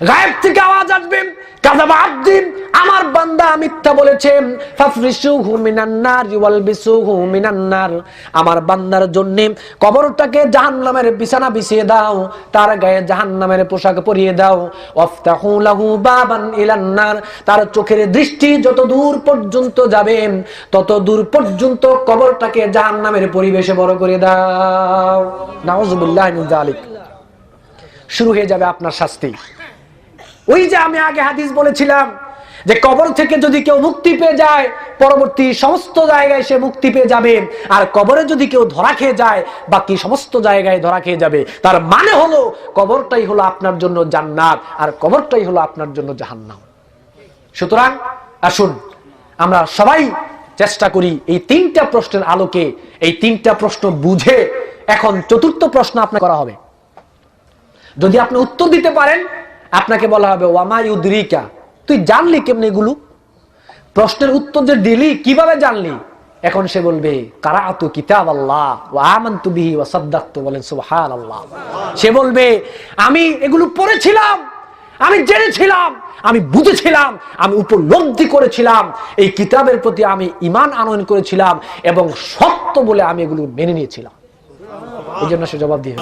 গায়েব থেকে আওয়াজ আসবে, কাযাবা আব্দি, আমার বান্দা মিথ্যা বলেছে। ফাফরিশুহু মিনান নার ওয়ালবিসুহু মিনান নার, আমার বান্দার জন্য কবরটাকে জাহান্নামের বিছানা বিছিয়ে দাও, তার গায়ে জাহান্নামের পোশাক পরিয়ে দাও। ওয়াফতাহু লাহু বাবান ইলান নার, তার চোখের দৃষ্টি যত দূর পর্যন্ত যাবে তত দূর পর্যন্ত কবরটাকে জাহান্নামের পরিবেশে বড় করে দাও। নাউযুবিল্লাহি মিন যালিক। শুরু হয়ে যাবে আপনার শাস্তি। ওই যে আমি আগে হাদিস বলেছিলাম যে কবর থেকে যদি কেউ মুক্তি পেয়ে যায় পরবর্তী সমস্ত জায়গায় সে মুক্তি পেয়ে যাবে, আর কবরে যদি কেউ ধরা খেয়ে যায় বাকি সমস্ত জায়গায় ধরা খেয়ে যাবে। তার মানে হলো কবরটাই হলো আপনার জন্য জান্নাত আর কবরটাই হলো আপনার জন্য জাহান্নাম। সুতরাং আসুন আমরা সবাই চেষ্টা করি এই তিনটা প্রশ্নের আলোকে, এই তিনটা প্রশ্ন বুঝে। এখন চতুর্থ প্রশ্ন আপনাকে করা হবে, যদি আপনি উত্তর দিতে পারেন আপনাকে বলা হবে ওয়ামা ইউদরিকা, তুই জানলি কেমনে এগুলো? প্রশ্নের উত্তর যে দিলি কিভাবে জানলি? এখন সে বলবে কারাআতু কিতাবাল্লাহ ওয়া আমানতু বিহি ওয়া সাদ্দাকতু, বলেন সুবহানাল্লাহ। সে বলবে আমি এগুলো পড়েছিলাম, আমি জেনেছিলাম, আমি বুঝেছিলাম, আমি উপলব্ধি করেছিলাম, এই কিতাবের প্রতি আমি ঈমান আনয়ন করেছিলাম এবং সত্য বলে আমি এগুলো মেনে নিয়েছিলাম। এই জন্য সে জবাব দিয়ে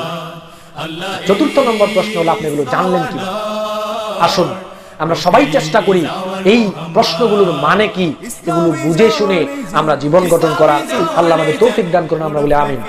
চতুর্থ নম্বর প্রশ্ন হলো আপনি এগুলো জানলেন কি? আসুন আমরা সবাই চেষ্টা করি এই প্রশ্নগুলোর মানে কি এগুলো বুঝে শুনে আমরা জীবন গঠন করা। আল্লাহ আমাদের তৌফিক দান করুন, আমরা বলি আমিন।